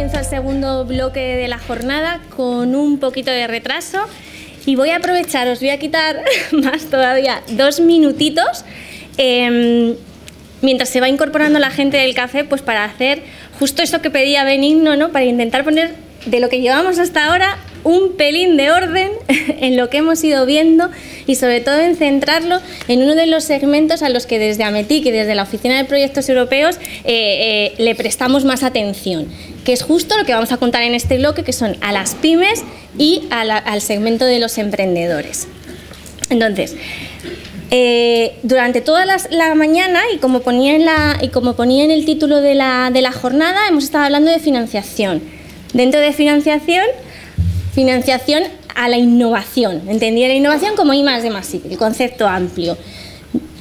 comienzo el segundo bloque de la jornada con un poquito de retraso y voy a aprovechar, os voy a quitar más todavía 2 minutitos mientras se va incorporando la gente del café, pues para hacer justo eso que pedía Benigno, ¿no? Para intentar poner de lo que llevamos hasta ahora un pelín de orden en lo que hemos ido viendo y sobre todo en centrarlo en uno de los segmentos a los que desde AMETIC y desde la Oficina de Proyectos Europeos le prestamos más atención, que es justo lo que vamos a contar en este bloque, que son a las pymes y al segmento de los emprendedores. Entonces, durante toda la mañana y como ponía en el título de la jornada, hemos estado hablando de financiación. Dentro de financiación a la innovación. Entendía la innovación como I+D+I, el concepto amplio.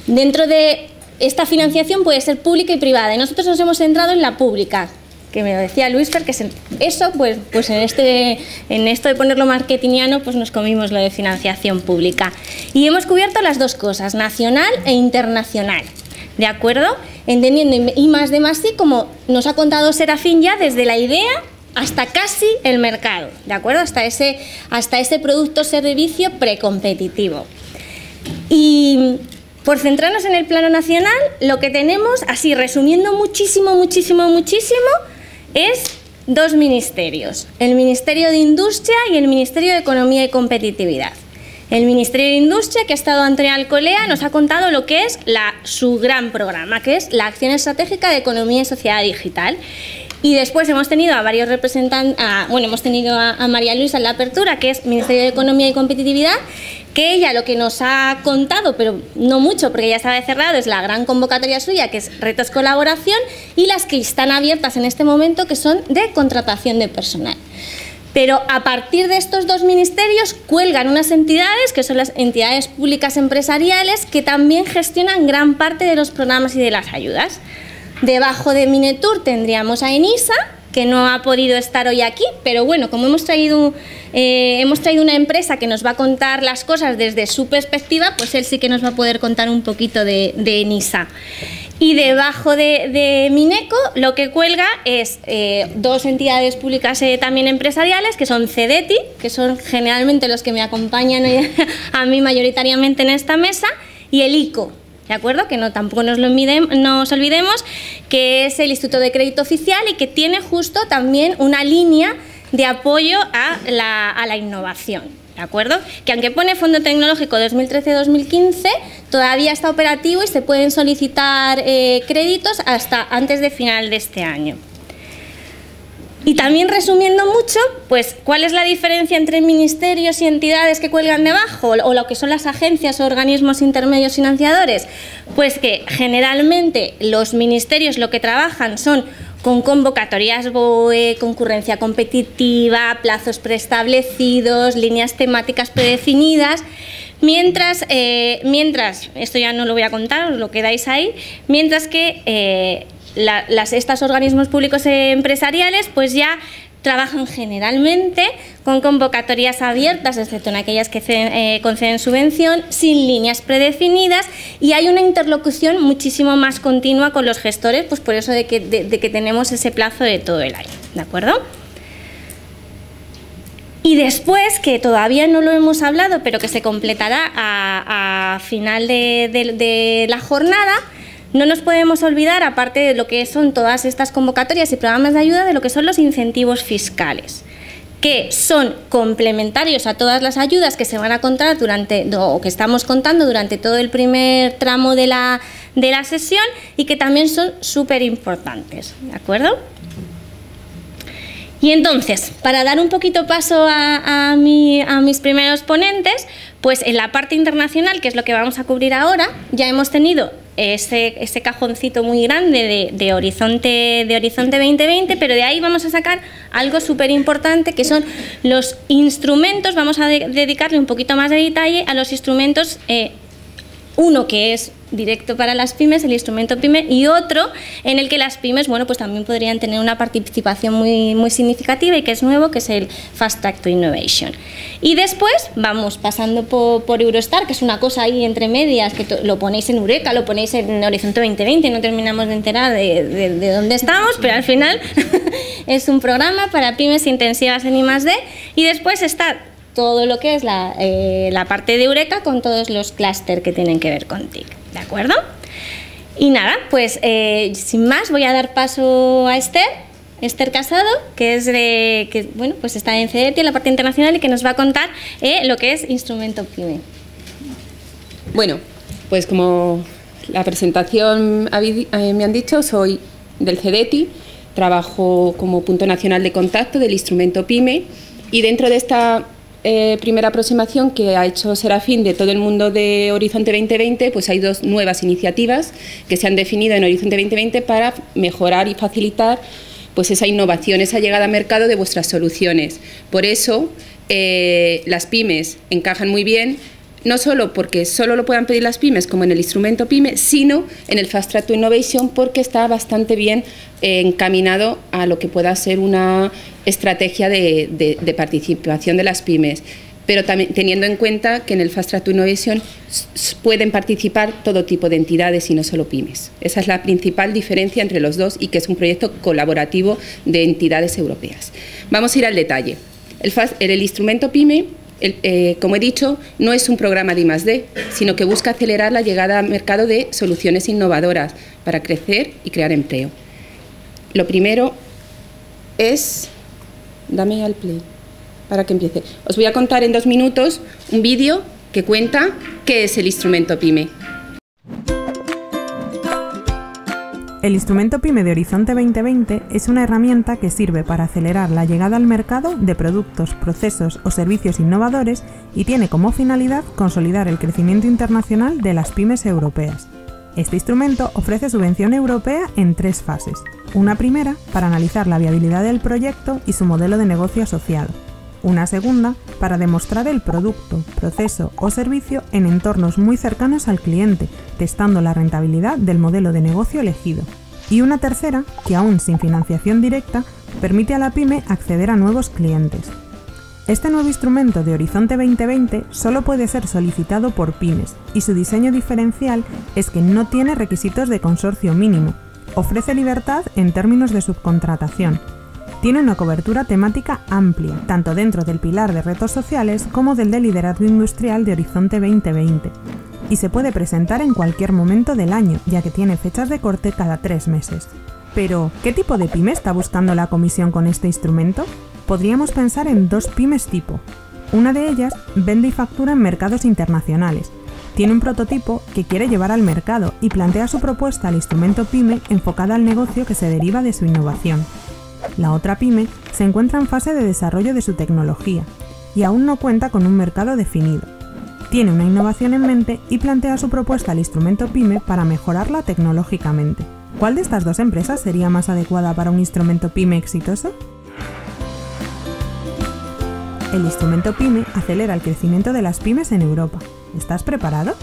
Dentro de esta financiación puede ser pública y privada, y nosotros nos hemos centrado en la pública, que me lo decía Luis Fer, que eso, pues en esto de ponerlo marketingiano, pues nos comimos lo de financiación pública. Y hemos cubierto las dos cosas, nacional e internacional, ¿de acuerdo? Entendiendo I+D+I como nos ha contado Serafín ya desde la idea hasta casi el mercado, ¿de acuerdo? Hasta ese producto o servicio precompetitivo. Y por centrarnos en el plano nacional, lo que tenemos, así resumiendo muchísimo, es 2 ministerios, el Ministerio de Industria y el Ministerio de Economía y Competitividad. El Ministerio de Industria, que ha estado ante Alcolea, nos ha contado lo que es su gran programa, que es la Acción Estratégica de Economía y Sociedad Digital. Y después hemos tenido a varios representantes, hemos tenido a María Luisa en la apertura, que es Ministerio de Economía y Competitividad, que ella lo que nos ha contado, pero no mucho porque ya estaba cerrado, es la gran convocatoria suya, que es Retos Colaboración, y las que están abiertas en este momento, que son de contratación de personal. Pero a partir de estos 2 ministerios cuelgan unas entidades, que son las entidades públicas empresariales, que también gestionan gran parte de los programas y de las ayudas. Debajo de Minetur tendríamos a ENISA, que no ha podido estar hoy aquí, pero bueno, como hemos traído una empresa que nos va a contar las cosas desde su perspectiva, pues él sí que nos va a poder contar un poquito de ENISA. Y debajo de Mineco lo que cuelga es 2 entidades públicas también empresariales, que son CEDETI, que son generalmente los que me acompañan a mí mayoritariamente en esta mesa, y el ICO. ¿De acuerdo? Que tampoco nos olvidemos que es el Instituto de Crédito Oficial y que tiene justo también una línea de apoyo a la innovación. ¿De acuerdo? Que aunque pone Fondo Tecnológico 2013-2015, todavía está operativo y se pueden solicitar créditos hasta antes de final de este año. Y también resumiendo mucho, pues ¿cuál es la diferencia entre ministerios y entidades que cuelgan debajo o lo que son las agencias o organismos intermedios financiadores? Pues que generalmente los ministerios lo que trabajan son con convocatorias BOE, concurrencia competitiva, plazos preestablecidos, líneas temáticas predefinidas, mientras esto ya no lo voy a contar, os lo quedáis ahí, mientras que estos organismos públicos empresariales pues ya trabajan generalmente con convocatorias abiertas, excepto en aquellas que conceden subvención, sin líneas predefinidas, y hay una interlocución muchísimo más continua con los gestores, pues por eso de que tenemos ese plazo de todo el año, ¿de acuerdo? Y después, que todavía no lo hemos hablado, pero que se completará a final de la jornada, no nos podemos olvidar, aparte de lo que son todas estas convocatorias y programas de ayuda, de lo que son los incentivos fiscales, que son complementarios a todas las ayudas que se van a contar o que estamos contando durante todo el primer tramo de la sesión y que también son súper importantes, ¿de acuerdo? Y entonces, para dar un poquito paso a mis primeros ponentes, pues en la parte internacional, que es lo que vamos a cubrir ahora, ya hemos tenido ese cajoncito muy grande de Horizonte 2020, pero de ahí vamos a sacar algo súper importante, que son los instrumentos. Vamos a dedicarle un poquito más de detalle a los instrumentos uno que es directo para las pymes, el instrumento PYME, y otro en el que las pymes, bueno, pues también podrían tener una participación muy significativa y que es nuevo, que es el Fast Track to Innovation. Y después vamos pasando por Eurostar, que es una cosa ahí entre medias, que lo ponéis en Eureka, lo ponéis en Horizonte 2020, no terminamos de enterar de dónde estamos, pero al final es un programa para pymes intensivas en I+D, y después está todo lo que es la parte de Eureka con todos los clústeres que tienen que ver con TIC, ¿de acuerdo? Y nada, pues sin más voy a dar paso a Esther Casado, que es bueno, pues está en CEDETI, en la parte internacional, y que nos va a contar lo que es Instrumento PYME. Bueno, pues como la presentación me han dicho, soy del CEDETI, trabajo como punto nacional de contacto del Instrumento PYME, y dentro de esta primera aproximación que ha hecho Serafín de todo el mundo de Horizonte 2020, pues hay dos nuevas iniciativas que se han definido en Horizonte 2020 para mejorar y facilitar pues esa innovación, esa llegada al mercado de vuestras soluciones. Por eso las pymes encajan muy bien, no solo porque solo lo puedan pedir las pymes como en el instrumento PYME, sino en el Fast Track to Innovation, porque está bastante bien encaminado a lo que pueda ser una estrategia de participación de las pymes, pero también teniendo en cuenta que en el Fast Track to Innovation pueden participar todo tipo de entidades y no solo pymes. Esa es la principal diferencia entre los dos, y que es un proyecto colaborativo de entidades europeas. Vamos a ir al detalle. El instrumento PYME, como he dicho, no es un programa de I+D, sino que busca acelerar la llegada al mercado de soluciones innovadoras para crecer y crear empleo. Lo primero es... Dame al play para que empiece. Os voy a contar en 2 minutos un vídeo que cuenta qué es el instrumento PYME. El instrumento PYME de Horizonte 2020 es una herramienta que sirve para acelerar la llegada al mercado de productos, procesos o servicios innovadores, y tiene como finalidad consolidar el crecimiento internacional de las pymes europeas. Este instrumento ofrece subvención europea en 3 fases. Una primera, para analizar la viabilidad del proyecto y su modelo de negocio asociado. Una segunda, para demostrar el producto, proceso o servicio en entornos muy cercanos al cliente, testando la rentabilidad del modelo de negocio elegido. Y una tercera, que aún sin financiación directa, permite a la pyme acceder a nuevos clientes. Este nuevo instrumento de Horizonte 2020 solo puede ser solicitado por pymes, y su diseño diferencial es que no tiene requisitos de consorcio mínimo, ofrece libertad en términos de subcontratación, tiene una cobertura temática amplia, tanto dentro del pilar de retos sociales como del de liderazgo industrial de Horizonte 2020, y se puede presentar en cualquier momento del año, ya que tiene fechas de corte cada 3 meses. Pero, ¿qué tipo de pyme está buscando la Comisión con este instrumento? Podríamos pensar en 2 pymes tipo. Una de ellas vende y factura en mercados internacionales. Tiene un prototipo que quiere llevar al mercado y plantea su propuesta al instrumento PYME enfocada al negocio que se deriva de su innovación. La otra pyme se encuentra en fase de desarrollo de su tecnología y aún no cuenta con un mercado definido. Tiene una innovación en mente y plantea su propuesta al instrumento PYME para mejorarla tecnológicamente. ¿Cuál de estas 2 empresas sería más adecuada para un instrumento PYME exitoso? El instrumento PYME acelera el crecimiento de las pymes en Europa. ¿Estás preparado?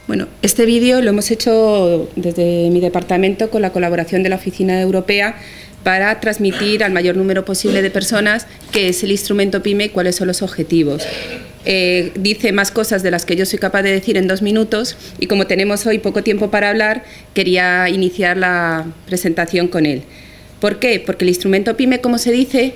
Bueno, este vídeo lo hemos hecho desde mi departamento con la colaboración de la Oficina Europea para transmitir al mayor número posible de personas qué es el instrumento PYME y cuáles son los objetivos. Dice más cosas de las que yo soy capaz de decir en 2 minutos, y como tenemos hoy poco tiempo para hablar, quería iniciar la presentación con él. ¿Por qué? Porque el instrumento PYME, como se dice,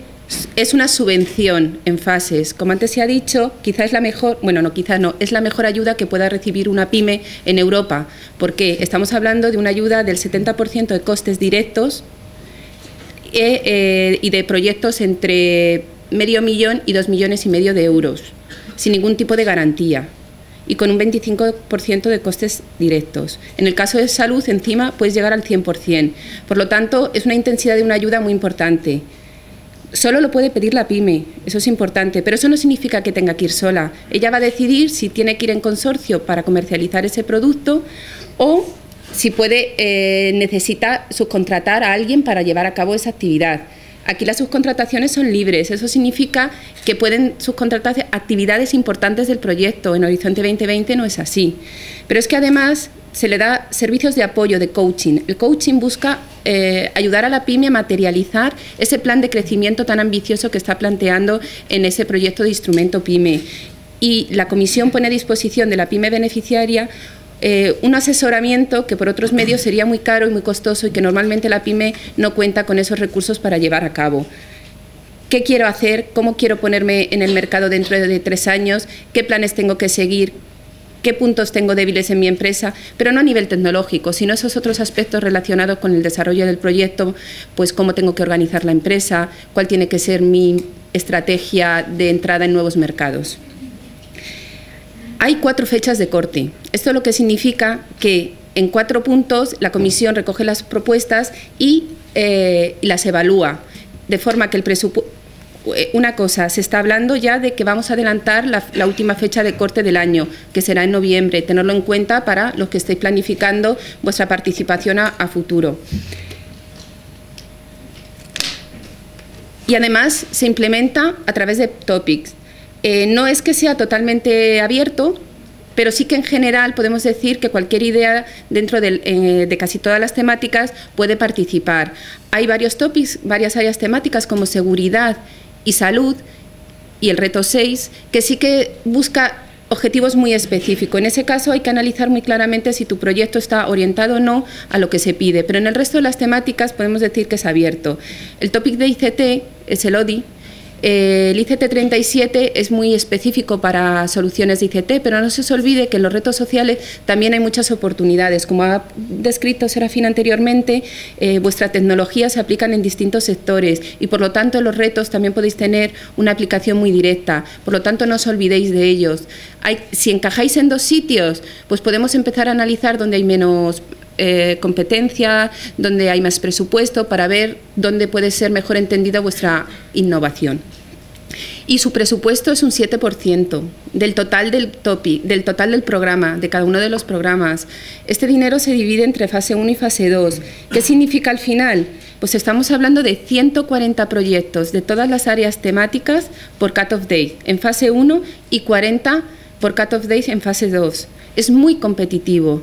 es una subvención en fases. Como antes se ha dicho, quizás es la mejor, bueno, no, quizás no, es la mejor ayuda que pueda recibir una pyme en Europa. ¿Por qué? Estamos hablando de una ayuda del 70% de costes directos y de proyectos entre $500.000 y 2,5 millones de euros, sin ningún tipo de garantía, y con un 25% de costes directos. En el caso de salud, encima, puedes llegar al 100%. Por lo tanto, es una intensidad de una ayuda muy importante. Solo lo puede pedir la pyme, eso es importante, pero eso no significa que tenga que ir sola. Ella va a decidir si tiene que ir en consorcio para comercializar ese producto o si puede necesita subcontratar a alguien para llevar a cabo esa actividad. Aquí las subcontrataciones son libres, eso significa que pueden subcontratar actividades importantes del proyecto. En Horizonte 2020 no es así. Pero es que además se le da servicios de apoyo, de coaching. El coaching busca ayudar a la pyme a materializar ese plan de crecimiento tan ambicioso que está planteando en ese proyecto de instrumento pyme. Y la comisión pone a disposición de la pyme beneficiaria un asesoramiento que por otros medios sería muy caro y muy costoso y que normalmente la pyme no cuenta con esos recursos para llevar a cabo. ¿Qué quiero hacer? ¿Cómo quiero ponerme en el mercado dentro de 3 años? ¿Qué planes tengo que seguir? ¿Qué puntos tengo débiles en mi empresa? Pero no a nivel tecnológico, sino esos otros aspectos relacionados con el desarrollo del proyecto, pues cómo tengo que organizar la empresa, cuál tiene que ser mi estrategia de entrada en nuevos mercados. Hay 4 fechas de corte. Esto lo que significa que en 4 puntos la comisión recoge las propuestas y las evalúa, de forma que el presupuesto... Una cosa, se está hablando ya de que vamos a adelantar la última fecha de corte del año, que será en noviembre. Tenerlo en cuenta para los que estéis planificando vuestra participación a futuro. Y además se implementa a través de topics. No es que sea totalmente abierto, pero sí que en general podemos decir que cualquier idea dentro de casi todas las temáticas puede participar. Hay varios topics, varias áreas temáticas como seguridad y salud, y el reto 6, que sí que busca objetivos muy específicos. En ese caso hay que analizar muy claramente si tu proyecto está orientado o no a lo que se pide, pero en el resto de las temáticas podemos decir que es abierto. El topic de ICT es el ODI. El ICT 37 es muy específico para soluciones de ICT, pero no se os olvide que en los retos sociales también hay muchas oportunidades. Como ha descrito Serafín anteriormente, vuestra tecnología se aplican en distintos sectores y por lo tanto los retos también podéis tener una aplicación muy directa, por lo tanto no os olvidéis de ellos. Si encajáis en 2 sitios, pues podemos empezar a analizar dónde hay menos competencia, donde hay más presupuesto, para ver dónde puede ser mejor entendida vuestra innovación. Y su presupuesto es un 7% del total del total del programa, de cada uno de los programas. Este dinero se divide entre fase 1 y fase 2. ¿Qué significa al final? Pues estamos hablando de 140 proyectos de todas las áreas temáticas por cut-off date en fase 1 y 40 por cut-off date en fase 2. Es muy competitivo.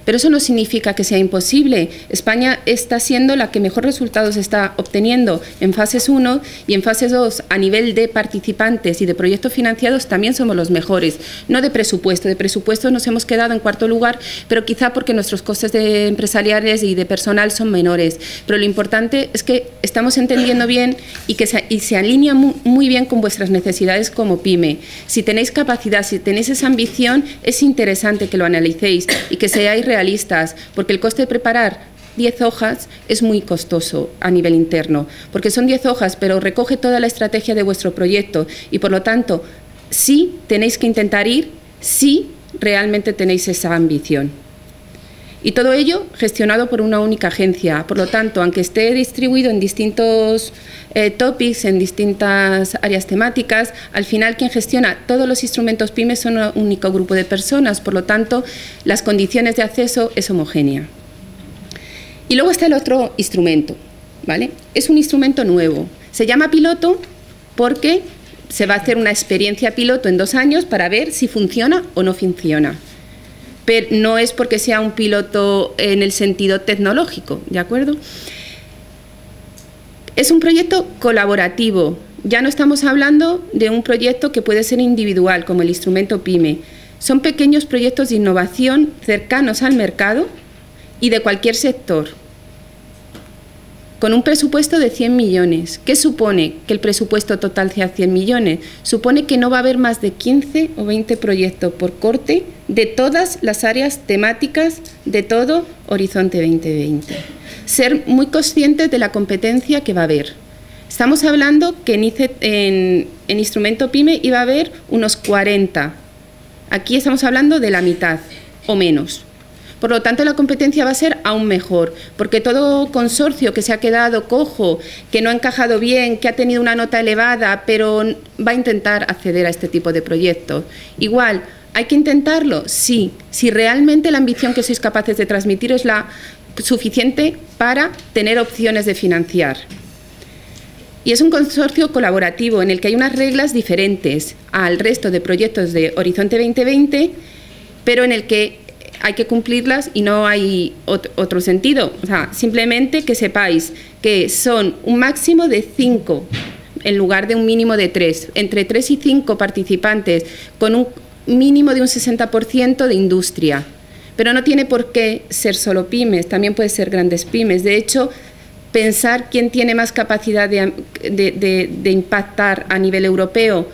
Pero eso no significa que sea imposible. España está siendo la que mejor resultados está obteniendo en fases 1 y en fases 2 a nivel de participantes y de proyectos financiados también somos los mejores. No de presupuesto nos hemos quedado en 4º lugar, pero quizá porque nuestros costes empresariales y de personal son menores. Pero lo importante es que estamos entendiendo bien y que se alinea muy bien con vuestras necesidades como pyme. Si tenéis capacidad, si tenéis esa ambición, es interesante que lo analicéis y que seáis realistas, porque el coste de preparar 10 hojas es muy costoso a nivel interno, porque son 10 hojas, pero recoge toda la estrategia de vuestro proyecto y por lo tanto sí tenéis que intentar ir, sí realmente tenéis esa ambición. Y todo ello gestionado por una única agencia, por lo tanto, aunque esté distribuido en distintos topics, en distintas áreas temáticas, al final quien gestiona todos los instrumentos pymes son un único grupo de personas, por lo tanto, las condiciones de acceso es homogénea. Y luego está el otro instrumento, ¿vale? Es un instrumento nuevo, se llama piloto porque se va a hacer una experiencia piloto en 2 años para ver si funciona o no funciona. Pero no es porque sea un piloto en el sentido tecnológico, ¿de acuerdo? Es un proyecto colaborativo, ya no estamos hablando de un proyecto que puede ser individual, como el instrumento PYME. Son pequeños proyectos de innovación cercanos al mercado y de cualquier sector, con un presupuesto de 100 millones. ¿Qué supone que el presupuesto total sea 100 millones? Supone que no va a haber más de 15 o 20 proyectos por corte de todas las áreas temáticas de todo Horizonte 2020. Ser muy conscientes de la competencia que va a haber. Estamos hablando que en instrumento PYME iba a haber unos 40. Aquí estamos hablando de la mitad o menos. Por lo tanto, la competencia va a ser aún mejor, porque todo consorcio que se ha quedado cojo, que no ha encajado bien, que ha tenido una nota elevada, pero va a intentar acceder a este tipo de proyectos. Igual, ¿hay que intentarlo? Sí, si realmente la ambición que sois capaces de transmitir es la suficiente para tener opciones de financiar. Y es un consorcio colaborativo en el que hay unas reglas diferentes al resto de proyectos de Horizonte 2020, pero en el que hay que cumplirlas y no hay otro sentido. O sea, simplemente que sepáis que son un máximo de 5 en lugar de un mínimo de 3. Entre 3 y 5 participantes con un mínimo de un 60% de industria. Pero no tiene por qué ser solo pymes, también puede ser grandes pymes. De hecho, pensar quién tiene más capacidad de impactar a nivel europeo,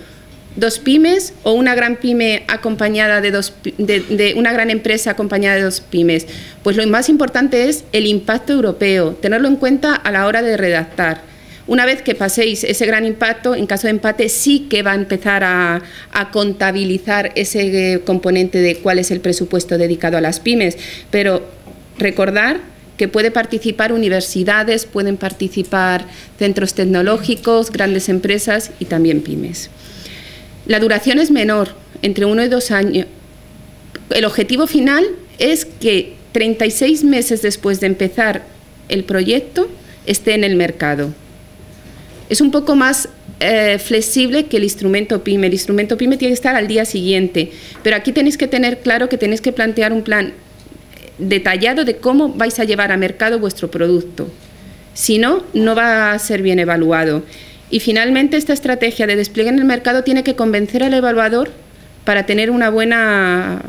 2 pymes o una gran pyme acompañada de una gran empresa acompañada de 2 pymes. Pues lo más importante es el impacto europeo, tenerlo en cuenta a la hora de redactar. Una vez que paséis ese gran impacto, en caso de empate sí que va a empezar a contabilizar ese componente de cuál es el presupuesto dedicado a las pymes, pero recordar que puede participar universidades, pueden participar centros tecnológicos, grandes empresas y también pymes. La duración es menor, entre 1 y 2 años. El objetivo final es que 36 meses después de empezar el proyecto esté en el mercado. Es un poco más flexible que el instrumento PYME. El instrumento PYME tiene que estar al día siguiente, pero aquí tenéis que tener claro que tenéis que plantear un plan detallado de cómo vais a llevar a mercado vuestro producto. Si no, no va a ser bien evaluado. Y finalmente, esta estrategia de despliegue en el mercado tiene que convencer al evaluador para tener una buena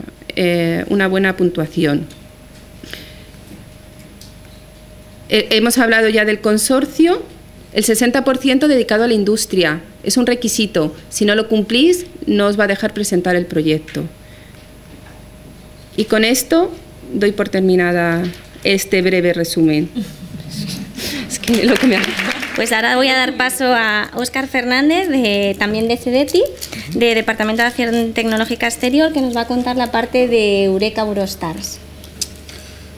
puntuación. Hemos hablado ya del consorcio. El 60% dedicado a la industria es un requisito. Si no lo cumplís, no os va a dejar presentar el proyecto. Y con esto doy por terminada este breve resumen. Es que lo que me ha... Pues ahora voy a dar paso a Óscar Fernández, también de CEDETI, de Departamento de Acción Tecnológica Exterior, que nos va a contar la parte de Eureka Eurostars.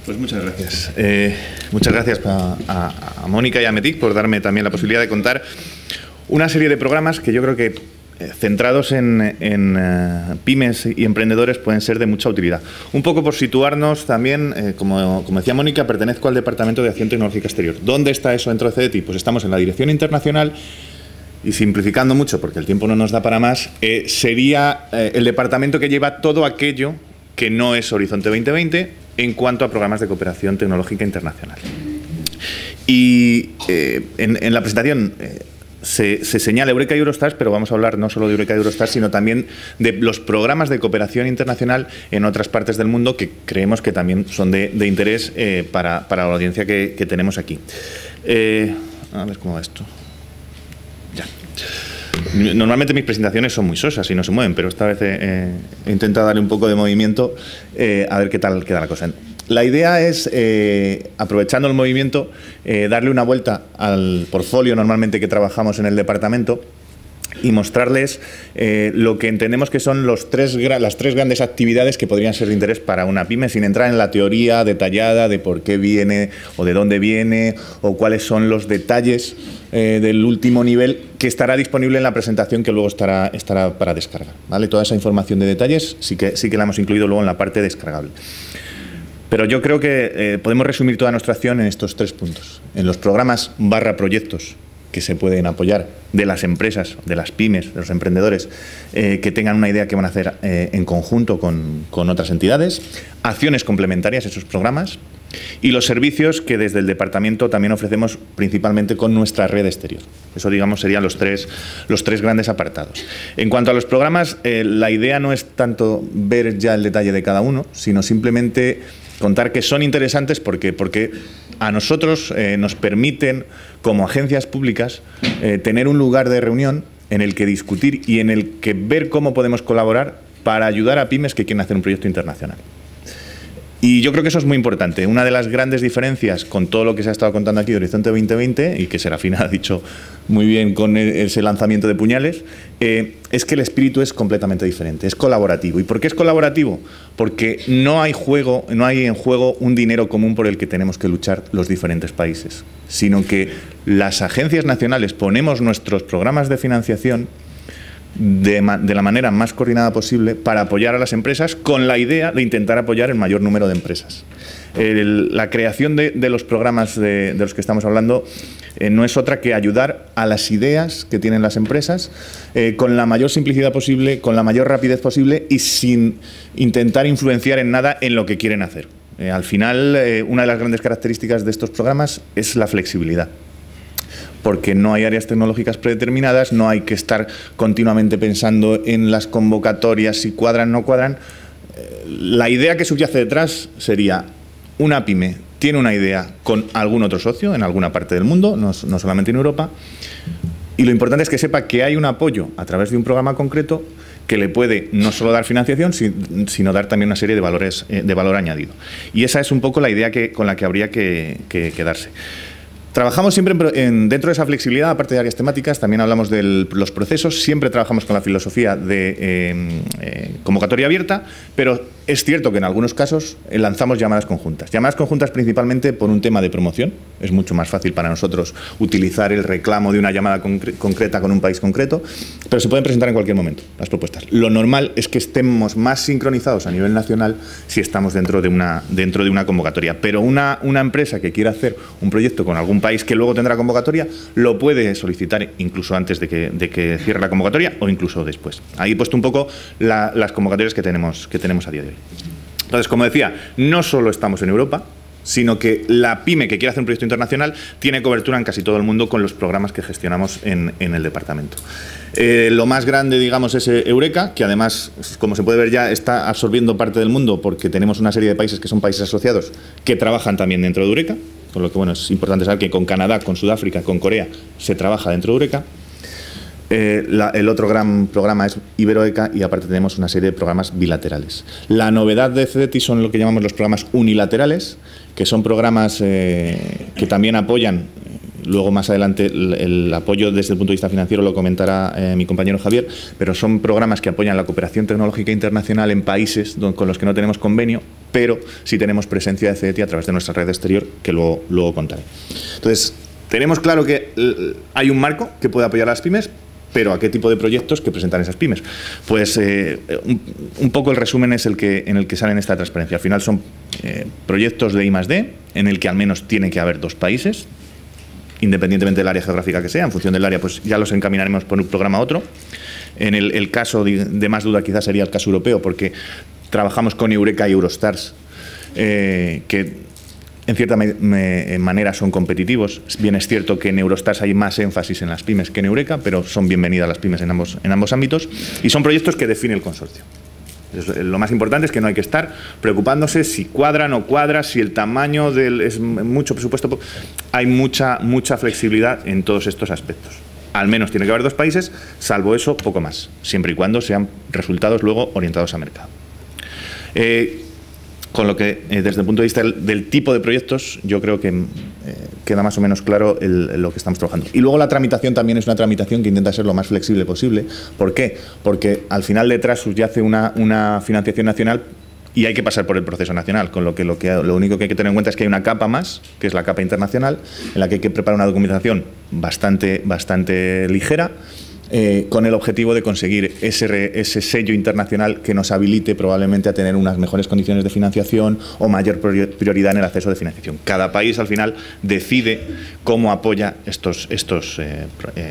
Pues muchas gracias. Muchas gracias a Mónica y a Metic por darme también la posibilidad de contar una serie de programas que yo creo que centrados en pymes y emprendedores pueden ser de mucha utilidad. Un poco por situarnos también, como decía Mónica, pertenezco al Departamento de Acción Tecnológica Exterior. ¿Dónde está eso dentro de CEDETI? Pues estamos en la Dirección Internacional y, simplificando mucho, porque el tiempo no nos da para más, sería el departamento que lleva todo aquello que no es Horizonte 2020 en cuanto a programas de cooperación tecnológica internacional. Y en la presentación se señala Eureka y Eurostars, pero vamos a hablar no solo de Eureka y Eurostars, sino también de los programas de cooperación internacional en otras partes del mundo que creemos que también son de interés para la audiencia que tenemos aquí. A ver cómo va esto. Ya. Normalmente mis presentaciones son muy sosas y no se mueven, pero esta vez he intentado darle un poco de movimiento a ver qué tal queda la cosa. La idea es, aprovechando el movimiento, darle una vuelta al portfolio normalmente que trabajamos en el departamento y mostrarles lo que entendemos que son las tres grandes actividades que podrían ser de interés para una pyme, sin entrar en la teoría detallada de por qué viene o de dónde viene o cuáles son los detalles del último nivel, que estará disponible en la presentación que luego estará para descargar, ¿vale? Toda esa información de detalles sí que la hemos incluido luego en la parte descargable. Pero yo creo que podemos resumir toda nuestra acción en estos 3 puntos. En los programas /proyectos que se pueden apoyar de las empresas, de las pymes, de los emprendedores, que tengan una idea que van a hacer en conjunto con otras entidades, acciones complementarias a esos programas y los servicios que desde el departamento también ofrecemos principalmente con nuestra red exterior. Eso, digamos, serían los tres grandes apartados. En cuanto a los programas, la idea no es tanto ver ya el detalle de cada uno, sino simplemente contar que son interesantes porque a nosotros nos permiten, como agencias públicas, tener un lugar de reunión en el que discutir y en el que ver cómo podemos colaborar para ayudar a pymes que quieren hacer un proyecto internacional. Y yo creo que eso es muy importante. Una de las grandes diferencias con todo lo que se ha estado contando aquí de Horizonte 2020, y que Serafina ha dicho muy bien con ese lanzamiento de puñales, es que el espíritu es completamente diferente, es colaborativo. ¿Y por qué es colaborativo? Porque no hay en juego un dinero común por el que tenemos que luchar los diferentes países, sino que las agencias nacionales ponemos nuestros programas de financiación de la manera más coordinada posible para apoyar a las empresas con la idea de intentar apoyar el mayor número de empresas. La creación de los programas de los que estamos hablando no es otra que ayudar a las ideas que tienen las empresas con la mayor simplicidad posible, con la mayor rapidez posible y sin intentar influenciar en nada en lo que quieren hacer. Al final, una de las grandes características de estos programas es la flexibilidad, porque no hay áreas tecnológicas predeterminadas, no hay que estar continuamente pensando en las convocatorias, si cuadran o no cuadran. La idea que subyace detrás sería: una pyme tiene una idea con algún otro socio en alguna parte del mundo, no solamente en Europa, y lo importante es que sepa que hay un apoyo a través de un programa concreto que le puede no solo dar financiación, sino dar también una serie de valores, de valor añadido. Y esa es un poco la idea con la que habría que quedarse. Trabajamos siempre dentro de esa flexibilidad, aparte de áreas temáticas, también hablamos de los procesos, siempre trabajamos con la filosofía de convocatoria abierta, pero es cierto que en algunos casos lanzamos llamadas conjuntas. Llamadas conjuntas principalmente por un tema de promoción. Es mucho más fácil para nosotros utilizar el reclamo de una llamada concreta con un país concreto, pero se pueden presentar en cualquier momento las propuestas. Lo normal es que estemos más sincronizados a nivel nacional si estamos dentro de una convocatoria, pero una empresa que quiera hacer un proyecto con algún país que luego tendrá convocatoria, lo puede solicitar incluso antes de que cierre la convocatoria o incluso después. Ahí he puesto un poco las convocatorias que tenemos a día de hoy. Entonces, como decía, no solo estamos en Europa, sino que la pyme que quiere hacer un proyecto internacional tiene cobertura en casi todo el mundo con los programas que gestionamos en el departamento. Lo más grande, digamos, es Eureka, que además, como se puede ver ya, está absorbiendo parte del mundo porque tenemos una serie de países que son países asociados que trabajan también dentro de Eureka, con lo que, bueno, es importante saber que con Canadá, con Sudáfrica, con Corea se trabaja dentro de Eureka. El otro gran programa es Iberoeca y aparte tenemos una serie de programas bilaterales. La novedad de CEDETI son lo que llamamos los programas unilaterales, que son programas que también apoyan, luego más adelante el apoyo desde el punto de vista financiero lo comentará mi compañero Javier, pero son programas que apoyan la cooperación tecnológica internacional en países con los que no tenemos convenio, pero sí tenemos presencia de CEDETI a través de nuestra red exterior, que luego contaré. Entonces, tenemos claro que hay un marco que puede apoyar a las pymes, pero ¿a qué tipo de proyectos que presentan esas pymes? Pues un poco el resumen es en el que sale en esta transparencia. Al final son proyectos de I+D, en el que al menos tiene que haber 2 países, independientemente del área geográfica que sea. En función del área, pues ya los encaminaremos por un programa a otro. En el caso de más duda quizás sería el caso europeo, porque trabajamos con Eureka y Eurostars, que en cierta manera son competitivos. Bien es cierto que en Eurostars hay más énfasis en las pymes que en Eureka, pero son bienvenidas las pymes en ambos ámbitos y son proyectos que define el consorcio. Lo más importante es que no hay que estar preocupándose si cuadra o no cuadra, si el tamaño es mucho presupuesto. Hay mucha flexibilidad en todos estos aspectos. Al menos tiene que haber 2 países, salvo eso, poco más, siempre y cuando sean resultados luego orientados a mercado. Con lo que, desde el punto de vista del tipo de proyectos, yo creo que queda más o menos claro lo que estamos trabajando. Y luego la tramitación también es una tramitación que intenta ser lo más flexible posible. ¿Por qué? Porque al final detrás subyace una financiación nacional y hay que pasar por el proceso nacional, con lo único que hay que tener en cuenta es que hay una capa más, que es la capa internacional, en la que hay que preparar una documentación bastante ligera, con el objetivo de conseguir ese sello internacional que nos habilite probablemente a tener unas mejores condiciones de financiación o mayor prioridad en el acceso de financiación. Cada país al final decide cómo apoya estos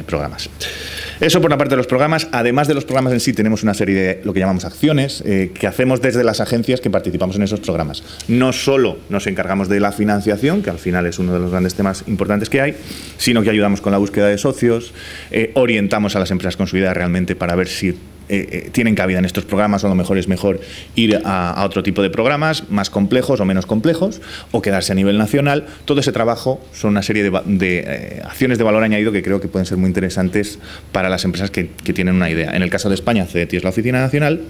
programas. Eso por la parte de los programas. Además de los programas en sí, tenemos una serie de lo que llamamos acciones que hacemos desde las agencias que participamos en esos programas. No solo nos encargamos de la financiación, que al final es uno de los grandes temas importantes que hay, sino que ayudamos con la búsqueda de socios, orientamos a las empresas con su idea realmente para ver si tienen cabida en estos programas o a lo mejor es mejor ir a otro tipo de programas más complejos o menos complejos o quedarse a nivel nacional. Todo ese trabajo son una serie de acciones de valor añadido que creo que pueden ser muy interesantes para las empresas que tienen una idea. En el caso de España, CEDETI es la oficina nacional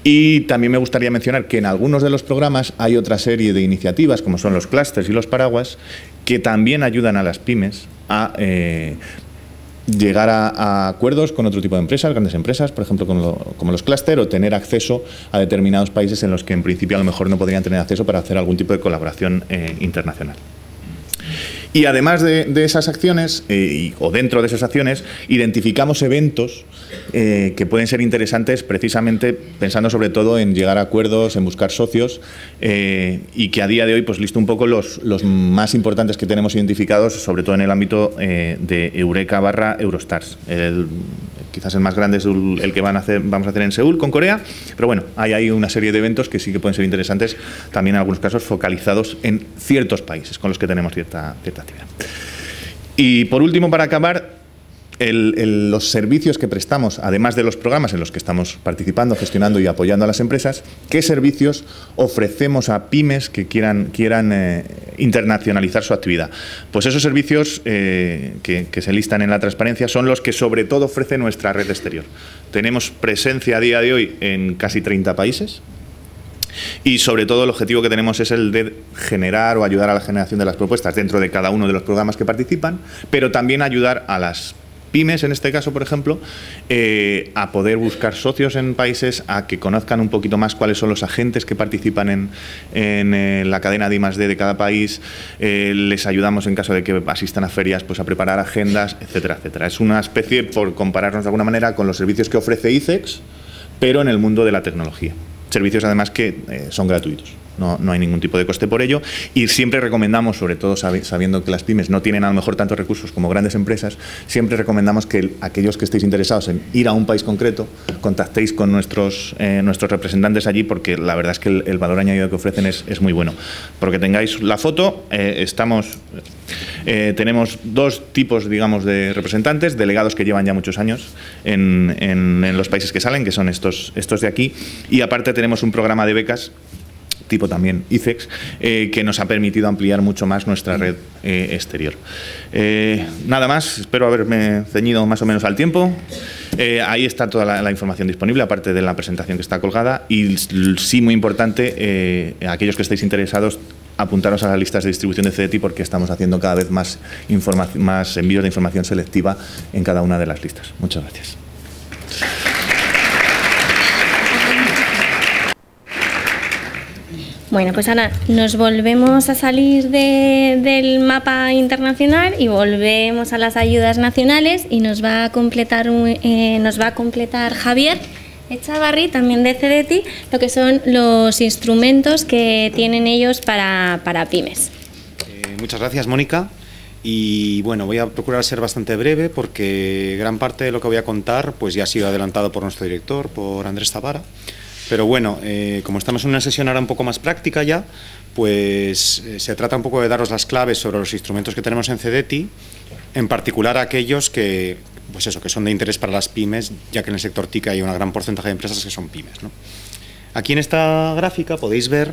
y también me gustaría mencionar que en algunos de los programas hay otra serie de iniciativas como son los clústeres y los paraguas que también ayudan a las pymes a llegar a acuerdos con otro tipo de empresas, grandes empresas, por ejemplo, como los clúster, o tener acceso a determinados países en los que en principio a lo mejor no podrían tener acceso para hacer algún tipo de colaboración internacional. Y además de esas acciones, o dentro de esas acciones, identificamos eventos que pueden ser interesantes precisamente pensando sobre todo en llegar a acuerdos, en buscar socios, y que a día de hoy pues listo un poco los más importantes que tenemos identificados, sobre todo en el ámbito de Eureka / Eurostars. Quizás el más grande es el que vamos a hacer en Seúl con Corea, pero bueno, hay una serie de eventos que sí que pueden ser interesantes, también en algunos casos focalizados en ciertos países con los que tenemos cierta actividad. Y por último, para acabar, los servicios que prestamos, además de los programas en los que estamos participando, gestionando y apoyando a las empresas, ¿qué servicios ofrecemos a pymes que quieran internacionalizar su actividad? Pues esos servicios que se listan en la transparencia son los que sobre todo ofrece nuestra red exterior. Tenemos presencia a día de hoy en casi 30 países. Y sobre todo el objetivo que tenemos es el de generar o ayudar a la generación de las propuestas dentro de cada uno de los programas que participan, pero también ayudar a las pymes, en este caso, por ejemplo, a poder buscar socios en países, a que conozcan un poquito más cuáles son los agentes que participan en la cadena de I+D de cada país. Les ayudamos en caso de que asistan a ferias, pues a preparar agendas, etcétera, etcétera. Es una especie, por compararnos de alguna manera, con los servicios que ofrece ICEX, pero en el mundo de la tecnología. Servicios además que son gratuitos, no hay ningún tipo de coste por ello, y siempre recomendamos, sobre todo sabiendo que las pymes no tienen a lo mejor tantos recursos como grandes empresas, siempre recomendamos que aquellos que estéis interesados en ir a un país concreto contactéis con nuestros representantes allí, porque la verdad es que el valor añadido que ofrecen es muy bueno. Porque tengáis la foto, tenemos dos tipos, digamos, de representantes: delegados que llevan ya muchos años en los países que salen, que son estos de aquí, y aparte tenemos un programa de becas tipo también ICEX, que nos ha permitido ampliar mucho más nuestra red exterior. Nada más, espero haberme ceñido más o menos al tiempo. Ahí está toda la información disponible, aparte de la presentación que está colgada, y sí, muy importante, aquellos que estéis interesados, apuntaros a las listas de distribución de CDTI, porque estamos haciendo cada vez más envíos de información selectiva en cada una de las listas. Muchas gracias. Bueno, pues ahora nos volvemos a salir del mapa internacional y volvemos a las ayudas nacionales, y nos va a completar Javier Echavarri, también de CDTI, lo que son los instrumentos que tienen ellos para pymes. Muchas gracias, Mónica. Y bueno, voy a procurar ser bastante breve, porque gran parte de lo que voy a contar pues ya ha sido adelantado por nuestro director, por Andrés Zavara. Pero bueno, como estamos en una sesión ahora un poco más práctica ya, pues se trata un poco de daros las claves sobre los instrumentos que tenemos en CDTI, en particular aquellos que, pues eso, que son de interés para las pymes, ya que en el sector TIC hay un gran porcentaje de empresas que son pymes, ¿no? Aquí en esta gráfica podéis ver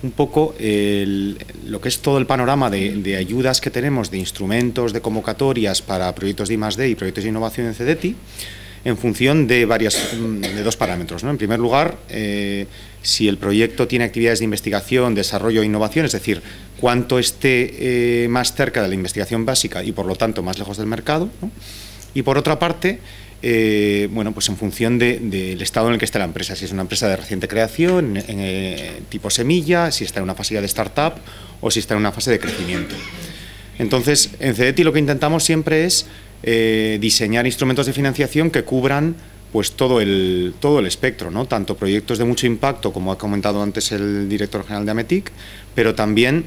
un poco lo que es todo el panorama de ayudas que tenemos, de instrumentos, de convocatorias para proyectos de I+D y proyectos de innovación en CDTI, en función de dos parámetros, ¿no? En primer lugar, si el proyecto tiene actividades de investigación, desarrollo e innovación, es decir, cuánto esté más cerca de la investigación básica y por lo tanto más lejos del mercado, ¿no? Y por otra parte, bueno, pues en función del estado en el que esté la empresa, si es una empresa de reciente creación, tipo semilla, si está en una fase ya de startup o si está en una fase de crecimiento. Entonces, en CDTI lo que intentamos siempre es diseñar instrumentos de financiación que cubran pues todo el espectro, ¿no? Tanto proyectos de mucho impacto, como ha comentado antes el director general de AMETIC, pero también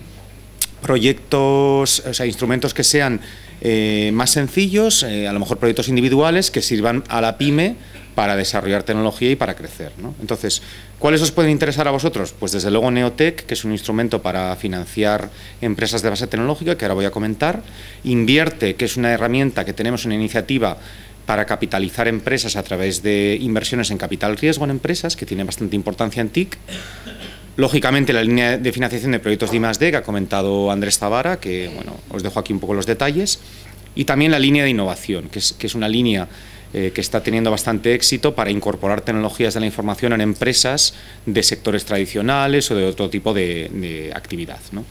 proyectos, o sea, instrumentos que sean más sencillos, a lo mejor proyectos individuales que sirvan a la pyme para desarrollar tecnología y para crecer, ¿no? Entonces, ¿cuáles os pueden interesar a vosotros? Pues desde luego Neotec, que es un instrumento para financiar empresas de base tecnológica, que ahora voy a comentar. Invierte, que es una herramienta que tenemos, una iniciativa para capitalizar empresas a través de inversiones en capital riesgo en empresas, que tiene bastante importancia en TIC. Lógicamente, la línea de financiación de proyectos de I+D, que ha comentado Andrés Zavara, que bueno, os dejo aquí un poco los detalles. Y también la línea de innovación, que es una línea que está teniendo bastante éxito para incorporar tecnologías de la información en empresas de sectores tradicionales o de otro tipo de actividad, ¿no?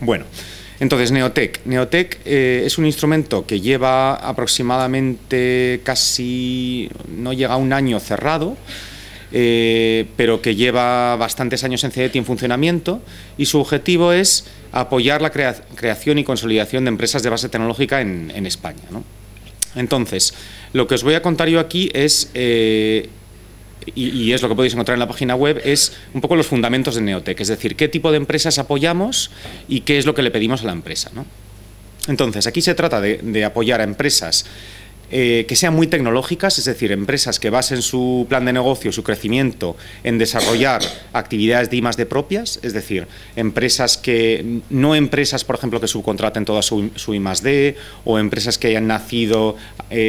Bueno, entonces Neotec. Neotec es un instrumento que lleva aproximadamente no llega a un año cerrado. pero que lleva bastantes años en CDETI en funcionamiento, y su objetivo es apoyar la creación y consolidación de empresas de base tecnológica en España, ¿no? Entonces, lo que os voy a contar yo aquí es, y es lo que podéis encontrar en la página web, es un poco los fundamentos de Neotec, es decir, qué tipo de empresas apoyamos y qué es lo que le pedimos a la empresa, ¿no? Entonces, aquí se trata de apoyar a empresas que sean muy tecnológicas, es decir, empresas que basen su plan de negocio, su crecimiento, en desarrollar actividades de I+D propias, es decir, empresas no empresas, por ejemplo, que subcontraten toda su I+D, o empresas que hayan nacido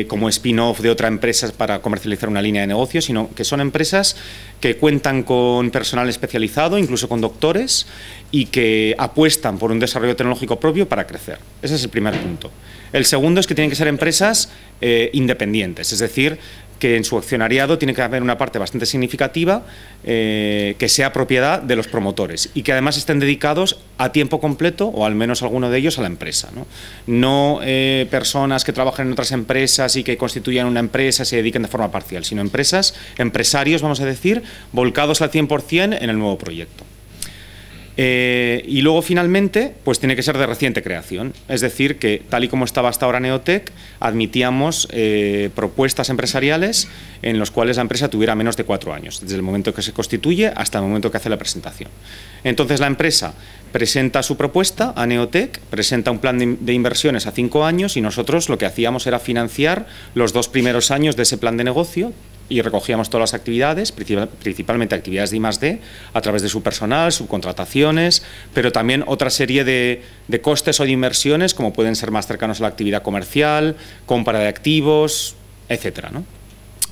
como spin-off de otra empresa para comercializar una línea de negocio, sino que son empresas que cuentan con personal especializado, incluso con doctores, y que apuestan por un desarrollo tecnológico propio para crecer. Ese es el primer punto. El segundo es que tienen que ser empresas independientes, es decir, que en su accionariado tiene que haber una parte bastante significativa que sea propiedad de los promotores y que además estén dedicados a tiempo completo, o al menos alguno de ellos, a la empresa, no personas que trabajan en otras empresas y que constituyan una empresa y se dediquen de forma parcial, sino empresarios, vamos a decir, volcados al 100% en el nuevo proyecto. Y luego, finalmente, pues tiene que ser de reciente creación. Es decir, que tal y como estaba hasta ahora Neotec, admitíamos propuestas empresariales en las cuales la empresa tuviera menos de 4 años, desde el momento que se constituye hasta el momento que hace la presentación. Entonces, la empresa presenta su propuesta a Neotec, presenta un plan de inversiones a 5 años, y nosotros lo que hacíamos era financiar los 2 primeros años de ese plan de negocio, y recogíamos todas las actividades, principalmente actividades de I+D, a través de su personal, subcontrataciones, pero también otra serie de costes o de inversiones, como pueden ser más cercanos a la actividad comercial, compra de activos, etcétera, ¿no?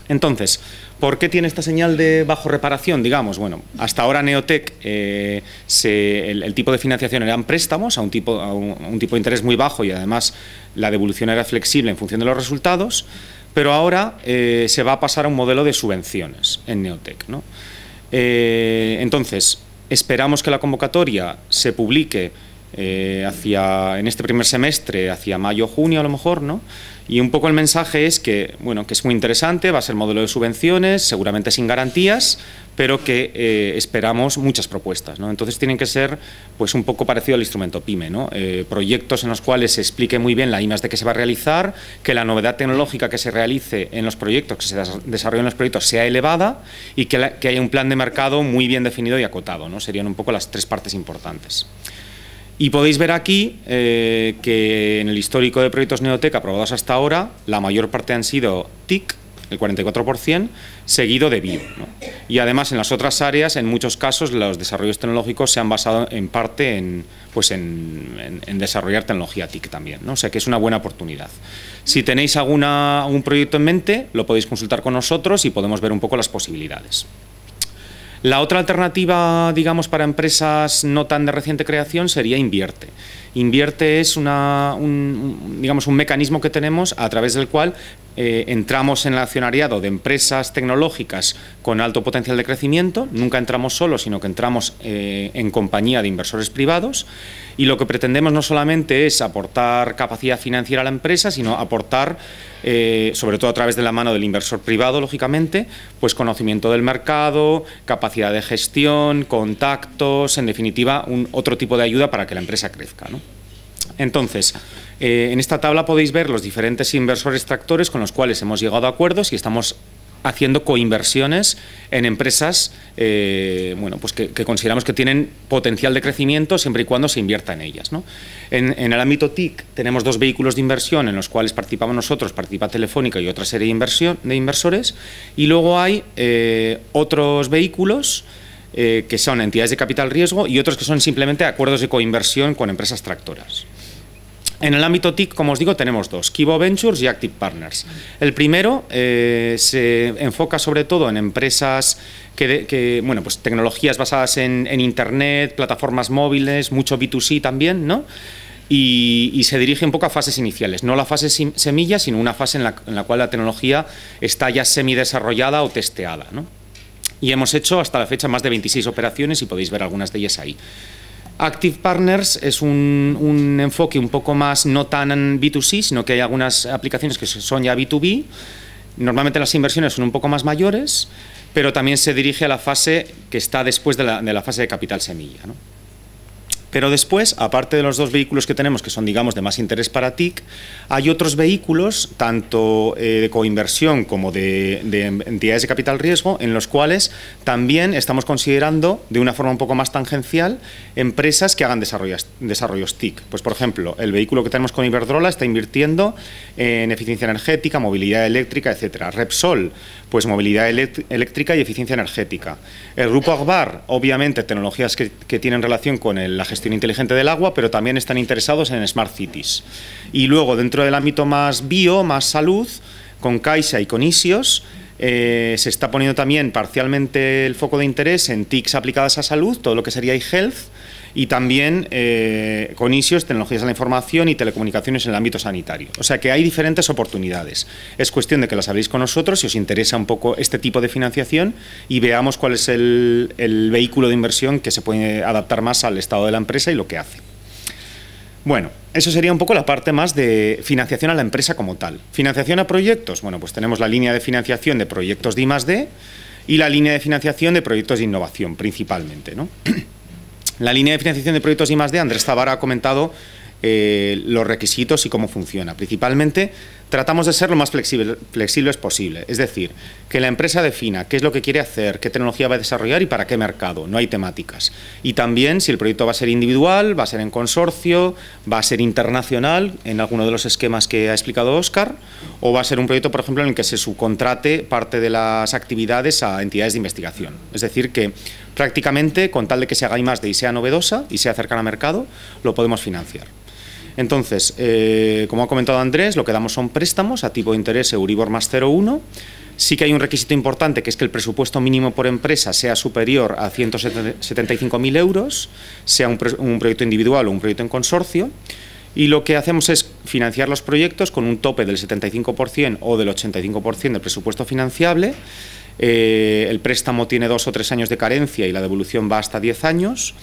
Entonces, ¿por qué tiene esta señal de bajo reparación? Digamos, bueno, hasta ahora Neotec, el tipo de financiación eran préstamos a un tipo de interés muy bajo, y además la devolución era flexible en función de los resultados. Pero ahora se va a pasar a un modelo de subvenciones en Neotec, ¿no? Entonces, esperamos que la convocatoria se publique en este primer semestre, hacia mayo o junio a lo mejor, ¿no? Y un poco el mensaje es que, bueno, que es muy interesante, va a ser modelo de subvenciones, seguramente sin garantías, pero que esperamos muchas propuestas, ¿no? Entonces tienen que ser, pues, un poco parecido al instrumento PYME, ¿no? Proyectos en los cuales se explique muy bien la I+D que se va a realizar, que la novedad tecnológica que se realice en los proyectos, que se desarrollen en los proyectos, sea elevada, y que haya un plan de mercado muy bien definido y acotado, ¿no? Serían un poco las 3 partes importantes. Y podéis ver aquí que en el histórico de proyectos Neotec aprobados hasta ahora, la mayor parte han sido TIC, el 44%, seguido de bio, ¿no? Y además, en las otras áreas, en muchos casos, los desarrollos tecnológicos se han basado en parte en desarrollar tecnología TIC también, ¿no? O sea que es una buena oportunidad. Si tenéis algún proyecto en mente, lo podéis consultar con nosotros y podemos ver un poco las posibilidades. La otra alternativa, digamos, para empresas no tan de reciente creación sería Invierte. Invierte es digamos, un mecanismo que tenemos a través del cual entramos en el accionariado de empresas tecnológicas con alto potencial de crecimiento. Nunca entramos solos, sino que entramos en compañía de inversores privados, y lo que pretendemos no solamente es aportar capacidad financiera a la empresa, sino aportar, sobre todo a través de la mano del inversor privado, lógicamente, pues conocimiento del mercado, capacidad de gestión, contactos, en definitiva, otro tipo de ayuda para que la empresa crezca, ¿no? Entonces, en esta tabla podéis ver los diferentes inversores tractores con los cuales hemos llegado a acuerdos y estamos haciendo coinversiones en empresas bueno, pues que consideramos que tienen potencial de crecimiento siempre y cuando se invierta en ellas, ¿no? En el ámbito TIC tenemos 2 vehículos de inversión en los cuales participamos nosotros, participa Telefónica y otra serie de inversores, y luego hay otros vehículos que son entidades de capital riesgo y otros que son simplemente acuerdos de coinversión con empresas tractoras. En el ámbito TIC, como os digo, tenemos 2, Kibo Ventures y Active Partners. El primero se enfoca sobre todo en empresas bueno, pues tecnologías basadas en Internet, plataformas móviles, mucho B2C también, ¿no? Y se dirige un poco a fases iniciales, no la fase semilla, sino una fase en la cual la tecnología está ya semidesarrollada o testeada, ¿no? Y hemos hecho hasta la fecha más de 26 operaciones y podéis ver algunas de ellas ahí. Active Partners es un enfoque un poco más no tan B2C, sino que hay algunas aplicaciones que son ya B2B. Normalmente las inversiones son un poco más mayores, pero también se dirige a la fase que está después de la fase de capital semilla, ¿no? Pero después, aparte de los dos vehículos que tenemos, que son, digamos, de más interés para TIC, hay otros vehículos, tanto de coinversión como de entidades de capital riesgo, en los cuales también estamos considerando, de una forma un poco más tangencial, empresas que hagan desarrollos TIC. Pues, por ejemplo, el vehículo que tenemos con Iberdrola está invirtiendo en eficiencia energética, movilidad eléctrica, etcétera. Repsol, pues movilidad eléctrica y eficiencia energética. El Grupo Agbar, obviamente, tecnologías que tienen relación con la gestión inteligente del agua, pero también están interesados en Smart Cities. Y luego, dentro del ámbito más bio, más salud, con Caixa y con Isios, se está poniendo también parcialmente el foco de interés en TICs aplicadas a salud, todo lo que sería eHealth, y también con Isios, tecnologías de la información y telecomunicaciones en el ámbito sanitario. O sea que hay diferentes oportunidades. Es cuestión de que las habléis con nosotros si os interesa un poco este tipo de financiación y veamos cuál es el vehículo de inversión que se puede adaptar más al estado de la empresa y lo que hace. Bueno, eso sería un poco la parte más de financiación a la empresa como tal. Financiación a proyectos. Bueno, pues tenemos la línea de financiación de proyectos de I+D y la línea de financiación de proyectos de innovación, principalmente, ¿no? La línea de financiación de proyectos I+D, Andrés Tabara ha comentado los requisitos y cómo funciona. Principalmente, tratamos de ser lo más flexibles posible, es decir, que la empresa defina qué es lo que quiere hacer, qué tecnología va a desarrollar y para qué mercado, no hay temáticas. Y también si el proyecto va a ser individual, va a ser en consorcio, va a ser internacional, en alguno de los esquemas que ha explicado Óscar, o va a ser un proyecto, por ejemplo, en el que se subcontrate parte de las actividades a entidades de investigación. Es decir, que prácticamente, con tal de que se haga I+D y sea novedosa y sea cercana al mercado, lo podemos financiar. Entonces, como ha comentado Andrés, lo que damos son préstamos a tipo de interés Euribor más 0,1. Sí que hay un requisito importante, que es que el presupuesto mínimo por empresa sea superior a 175.000 euros, sea un proyecto individual o un proyecto en consorcio. Y lo que hacemos es financiar los proyectos con un tope del 75% o del 85% del presupuesto financiable. El préstamo tiene 2 o 3 años de carencia y la devolución va hasta 10 años.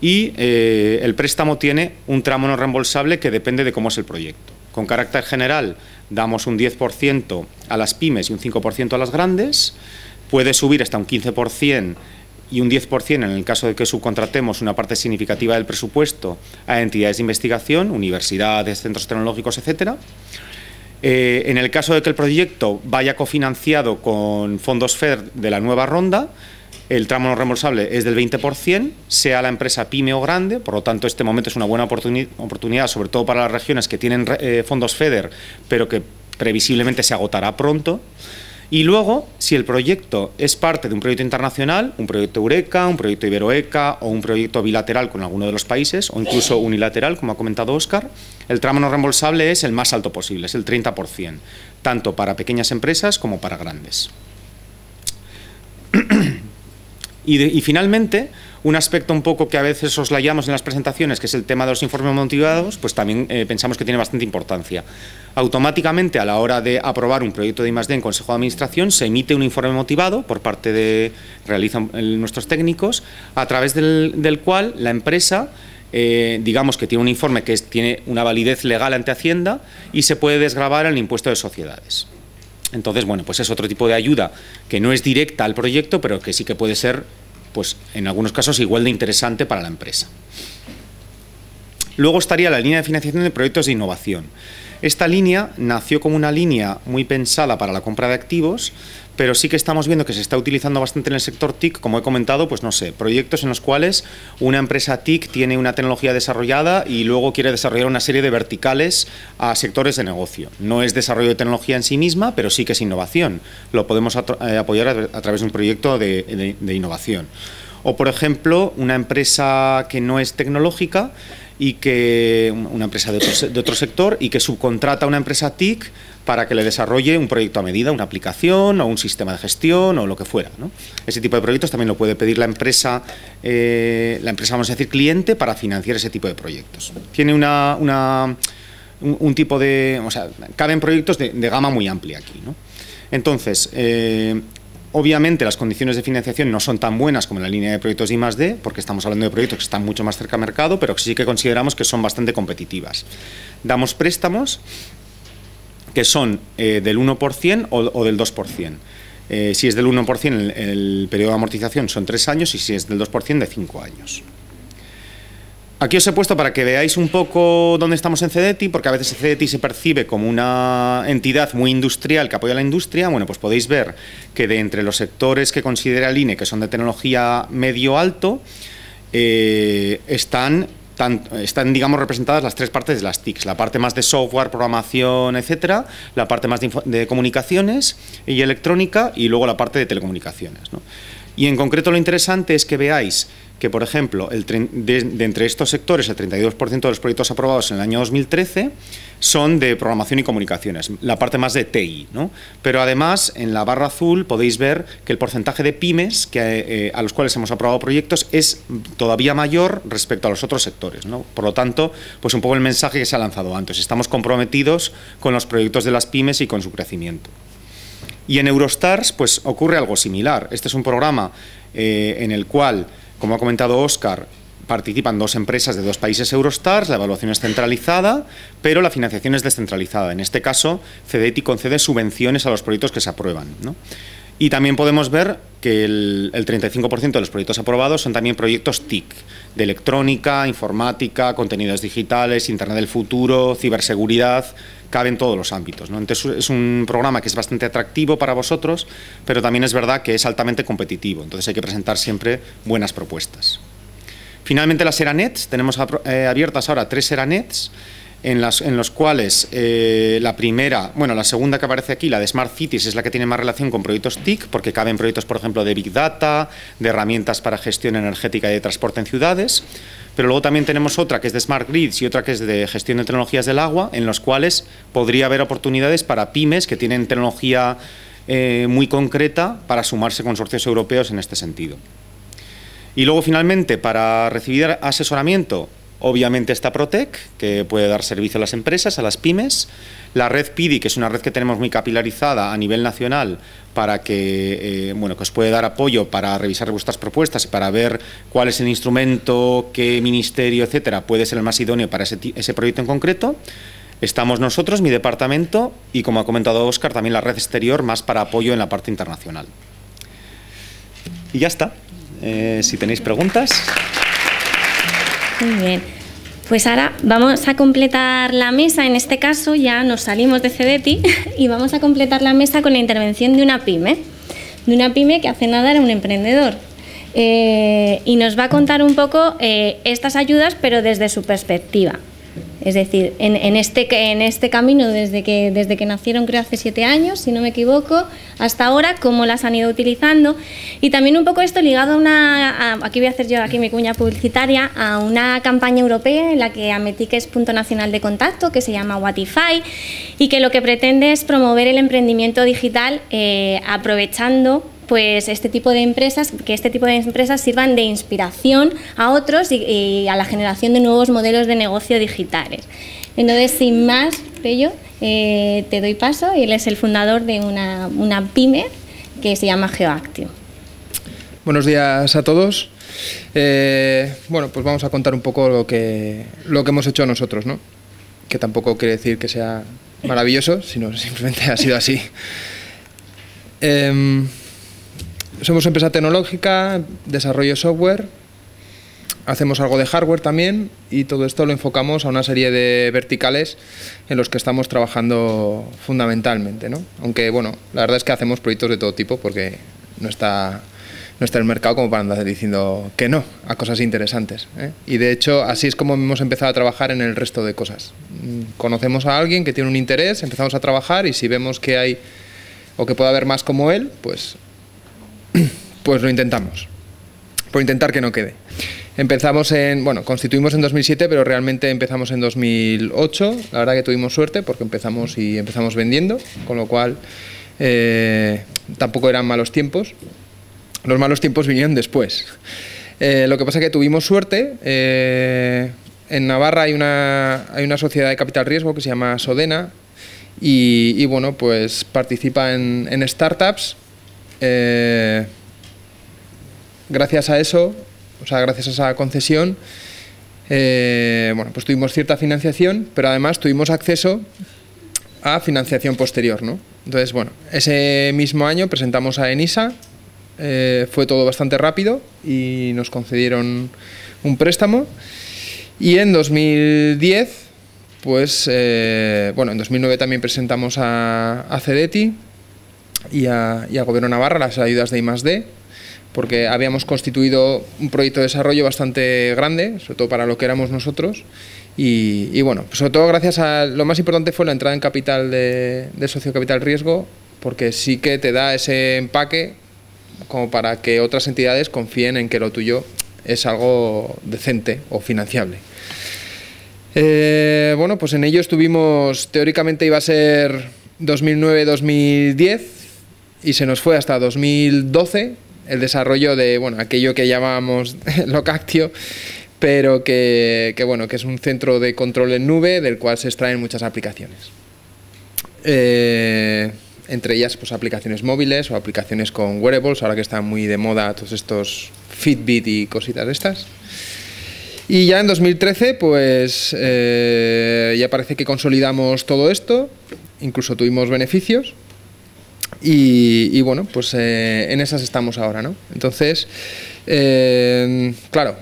Y el préstamo tiene un tramo no reembolsable que depende de cómo es el proyecto. Con carácter general, damos un 10% a las pymes y un 5% a las grandes. Puede subir hasta un 15% y un 10% en el caso de que subcontratemos una parte significativa del presupuesto a entidades de investigación, universidades, centros tecnológicos, etcétera. En el caso de que el proyecto vaya cofinanciado con fondos FEDER de la nueva ronda, el tramo no reembolsable es del 20%, sea la empresa pyme o grande, por lo tanto este momento es una buena oportunidad, sobre todo para las regiones que tienen fondos FEDER, pero que previsiblemente se agotará pronto. Y luego, si el proyecto es parte de un proyecto internacional, un proyecto Eureka, un proyecto Iberoeca o un proyecto bilateral con alguno de los países, o incluso unilateral, como ha comentado Óscar, el tramo no reembolsable es el más alto posible, es el 30%, tanto para pequeñas empresas como para grandes. Y finalmente, un aspecto un poco que a veces oslayamos en las presentaciones, que es el tema de los informes motivados, pues también pensamos que tiene bastante importancia. Automáticamente, a la hora de aprobar un proyecto de I+D en Consejo de Administración, se emite un informe motivado por parte de, realizan nuestros técnicos, a través del cual la empresa, digamos que tiene un informe que tiene una validez legal ante Hacienda y se puede desgravar el impuesto de sociedades. Entonces, bueno, pues es otro tipo de ayuda que no es directa al proyecto, pero que sí que puede ser, pues en algunos casos, igual de interesante para la empresa. Luego estaría la línea de financiación de proyectos de innovación. Esta línea nació como una línea muy pensada para la compra de activos, pero sí que estamos viendo que se está utilizando bastante en el sector TIC, como he comentado, pues no sé, proyectos en los cuales una empresa TIC tiene una tecnología desarrollada y luego quiere desarrollar una serie de verticales a sectores de negocio. No es desarrollo de tecnología en sí misma, pero sí que es innovación. Lo podemos apoyar a través de un proyecto de innovación. O, por ejemplo, una empresa que no es tecnológica y que una empresa de otro sector y que subcontrata a una empresa TIC para que le desarrolle un proyecto a medida, una aplicación o un sistema de gestión o lo que fuera, ¿no? Ese tipo de proyectos también lo puede pedir la empresa, vamos a decir, cliente, para financiar ese tipo de proyectos. Tiene un tipo de... O sea, caben proyectos de gama muy amplia aquí, ¿no? Entonces, obviamente las condiciones de financiación no son tan buenas como en la línea de proyectos de I+D, porque estamos hablando de proyectos que están mucho más cerca al mercado, pero que sí que consideramos que son bastante competitivas. Damos préstamos que son del 1% o del 2%. Si es del 1%, el periodo de amortización son 3 años y si es del 2%, de 5 años. Aquí os he puesto para que veáis un poco dónde estamos en CDETI, porque a veces CDETI se percibe como una entidad muy industrial que apoya a la industria. Bueno, pues podéis ver que de entre los sectores que considera el INE, que son de tecnología medio-alto, están, digamos, representadas las 3 partes de las TICs, la parte más de software, programación, etcétera, la parte más de comunicaciones y electrónica, y luego la parte de telecomunicaciones, ¿no? Y en concreto lo interesante es que veáis que, por ejemplo, de entre estos sectores, el 32% de los proyectos aprobados en el año 2013 son de programación y comunicaciones, la parte más de TI, ¿no? Pero además, en la barra azul podéis ver que el porcentaje de pymes a los cuales hemos aprobado proyectos es todavía mayor respecto a los otros sectores, ¿no? Por lo tanto, pues un poco el mensaje que se ha lanzado antes, estamos comprometidos con los proyectos de las pymes y con su crecimiento. Y en Eurostars, pues ocurre algo similar. Este es un programa en el cual, como ha comentado Óscar, participan 2 empresas de 2 países Eurostars, la evaluación es centralizada, pero la financiación es descentralizada. En este caso, CDETI concede subvenciones a los proyectos que se aprueban, ¿no? Y también podemos ver que el 35% de los proyectos aprobados son también proyectos TIC, de electrónica, informática, contenidos digitales, Internet del futuro, ciberseguridad, cabe en todos los ámbitos, ¿no? Entonces es un programa que es bastante atractivo para vosotros, pero también es verdad que es altamente competitivo, entonces hay que presentar siempre buenas propuestas. Finalmente, las ERANETs, tenemos abiertas ahora 3 ERANETs, en los cuales la segunda que aparece aquí, la de Smart Cities, es la que tiene más relación con proyectos TIC, porque caben proyectos, por ejemplo, de Big Data, de herramientas para gestión energética y de transporte en ciudades, pero luego también tenemos otra que es de Smart Grids y otra que es de gestión de tecnologías del agua, en los cuales podría haber oportunidades para pymes que tienen tecnología muy concreta para sumarse a consorcios europeos en este sentido. Y luego, finalmente, para recibir asesoramiento, obviamente está Protec, que puede dar servicio a las empresas, a las pymes. La red PIDI, que es una red que tenemos muy capilarizada a nivel nacional, para que, que os puede dar apoyo para revisar vuestras propuestas y para ver cuál es el instrumento, qué ministerio, etcétera, puede ser el más idóneo para ese proyecto en concreto. Estamos nosotros, mi departamento, y como ha comentado Óscar, también la red exterior, más para apoyo en la parte internacional. Y ya está. Si tenéis preguntas. Muy bien. Pues ahora vamos a completar la mesa. En este caso ya nos salimos de CDETI y vamos a completar la mesa con la intervención de una pyme. De una pyme que hace nada era un emprendedor. Y nos va a contar un poco estas ayudas, pero desde su perspectiva. Es decir, en este camino, desde que nacieron, creo, hace 7 años, si no me equivoco, hasta ahora, cómo las han ido utilizando. Y también un poco esto ligado aquí voy a hacer yo mi cuña publicitaria, a una campaña europea en la que Ametic es punto nacional de contacto, que se llama Watify, y que lo que pretende es promover el emprendimiento digital aprovechando pues este tipo de empresas, que este tipo de empresas sirvan de inspiración a otros y a la generación de nuevos modelos de negocio digitales. Entonces, sin más, Pello, te doy paso. Él es el fundador de una pyme que se llama GeoActio. Buenos días a todos. Bueno, pues vamos a contar un poco lo que hemos hecho nosotros, ¿no? Que tampoco quiere decir que sea maravilloso, sino simplemente ha sido así. Somos empresa tecnológica, desarrollo software, hacemos algo de hardware también y todo esto lo enfocamos a una serie de verticales en los que estamos trabajando fundamentalmente, ¿no? Aunque, bueno, la verdad es que hacemos proyectos de todo tipo porque no está el mercado como para andar diciendo que no a cosas interesantes, ¿eh? Y de hecho así es como hemos empezado a trabajar en el resto de cosas. Conocemos a alguien que tiene un interés, empezamos a trabajar y si vemos que hay o que puede haber más como él, pues lo intentamos, por intentar que no quede. Constituimos en 2007, pero realmente empezamos en 2008. La verdad que tuvimos suerte porque empezamos vendiendo, con lo cual tampoco eran malos tiempos. Los malos tiempos vinieron después. Lo que pasa es que tuvimos suerte. En Navarra hay una sociedad de capital riesgo que se llama Sodena y bueno, pues participa en startups. Gracias a eso, o sea, gracias a esa concesión, pues tuvimos cierta financiación, pero además tuvimos acceso a financiación posterior, ¿no? Entonces, bueno, ese mismo año presentamos a ENISA, fue todo bastante rápido y nos concedieron un préstamo. Y en 2010, pues, bueno, en 2009 también presentamos a CEDETI y a Gobierno de Navarra las ayudas de I+D, porque habíamos constituido un proyecto de desarrollo bastante grande, sobre todo para lo que éramos nosotros. Y bueno, pues sobre todo gracias a... Lo más importante fue la entrada en capital de socio capital riesgo, porque sí que te da ese empaque como para que otras entidades confíen en que lo tuyo es algo decente o financiable. Bueno, pues en ello estuvimos, teóricamente iba a ser 2009-2010 y se nos fue hasta 2012 el desarrollo de, bueno, aquello que llamábamos Locactio, pero que bueno, que es un centro de control en nube del cual se extraen muchas aplicaciones. Entre ellas, pues aplicaciones móviles o aplicaciones con wearables, ahora que están muy de moda todos estos Fitbit y cositas de estas. Y ya en 2013, pues ya parece que consolidamos todo esto, incluso tuvimos beneficios. Y bueno, pues en esas estamos ahora, ¿no? Entonces, claro,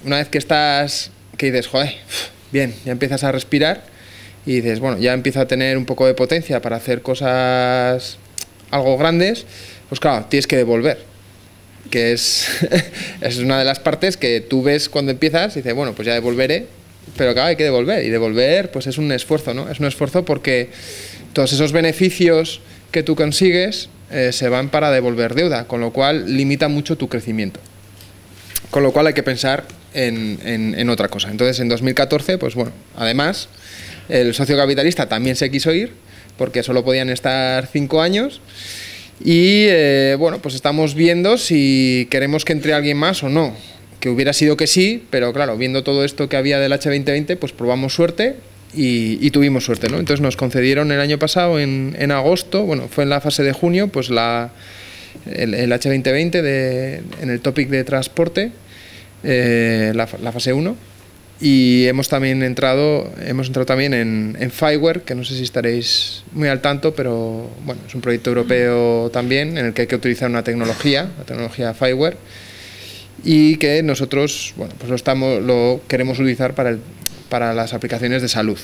una vez que estás, que dices, joder, bien, ya empiezas a respirar y dices, bueno, ya empiezo a tener un poco de potencia para hacer cosas algo grandes, pues claro, tienes que devolver, que es una de las partes que tú ves cuando empiezas y dices, bueno, pues ya devolveré, pero claro, hay que devolver, y devolver pues es un esfuerzo, ¿no? Es un esfuerzo porque todos esos beneficios que tú consigues se van para devolver deuda, con lo cual limita mucho tu crecimiento. Con lo cual hay que pensar en otra cosa. Entonces, en 2014, pues bueno, además, el socio capitalista también se quiso ir, porque solo podían estar 5 años, y bueno, pues estamos viendo si queremos que entre alguien más o no, que hubiera sido que sí, pero claro, viendo todo esto que había del H2020, pues probamos suerte y tuvimos suerte, ¿no? Entonces nos concedieron el año pasado, en agosto, bueno, fue en la fase de junio, pues el H2020 en el topic de transporte, la fase 1, y hemos entrado también en Fireware, que no sé si estaréis muy al tanto, pero bueno, es un proyecto europeo también en el que hay que utilizar una tecnología, la tecnología Fireware, y que nosotros, bueno, pues lo queremos utilizar para las aplicaciones de salud.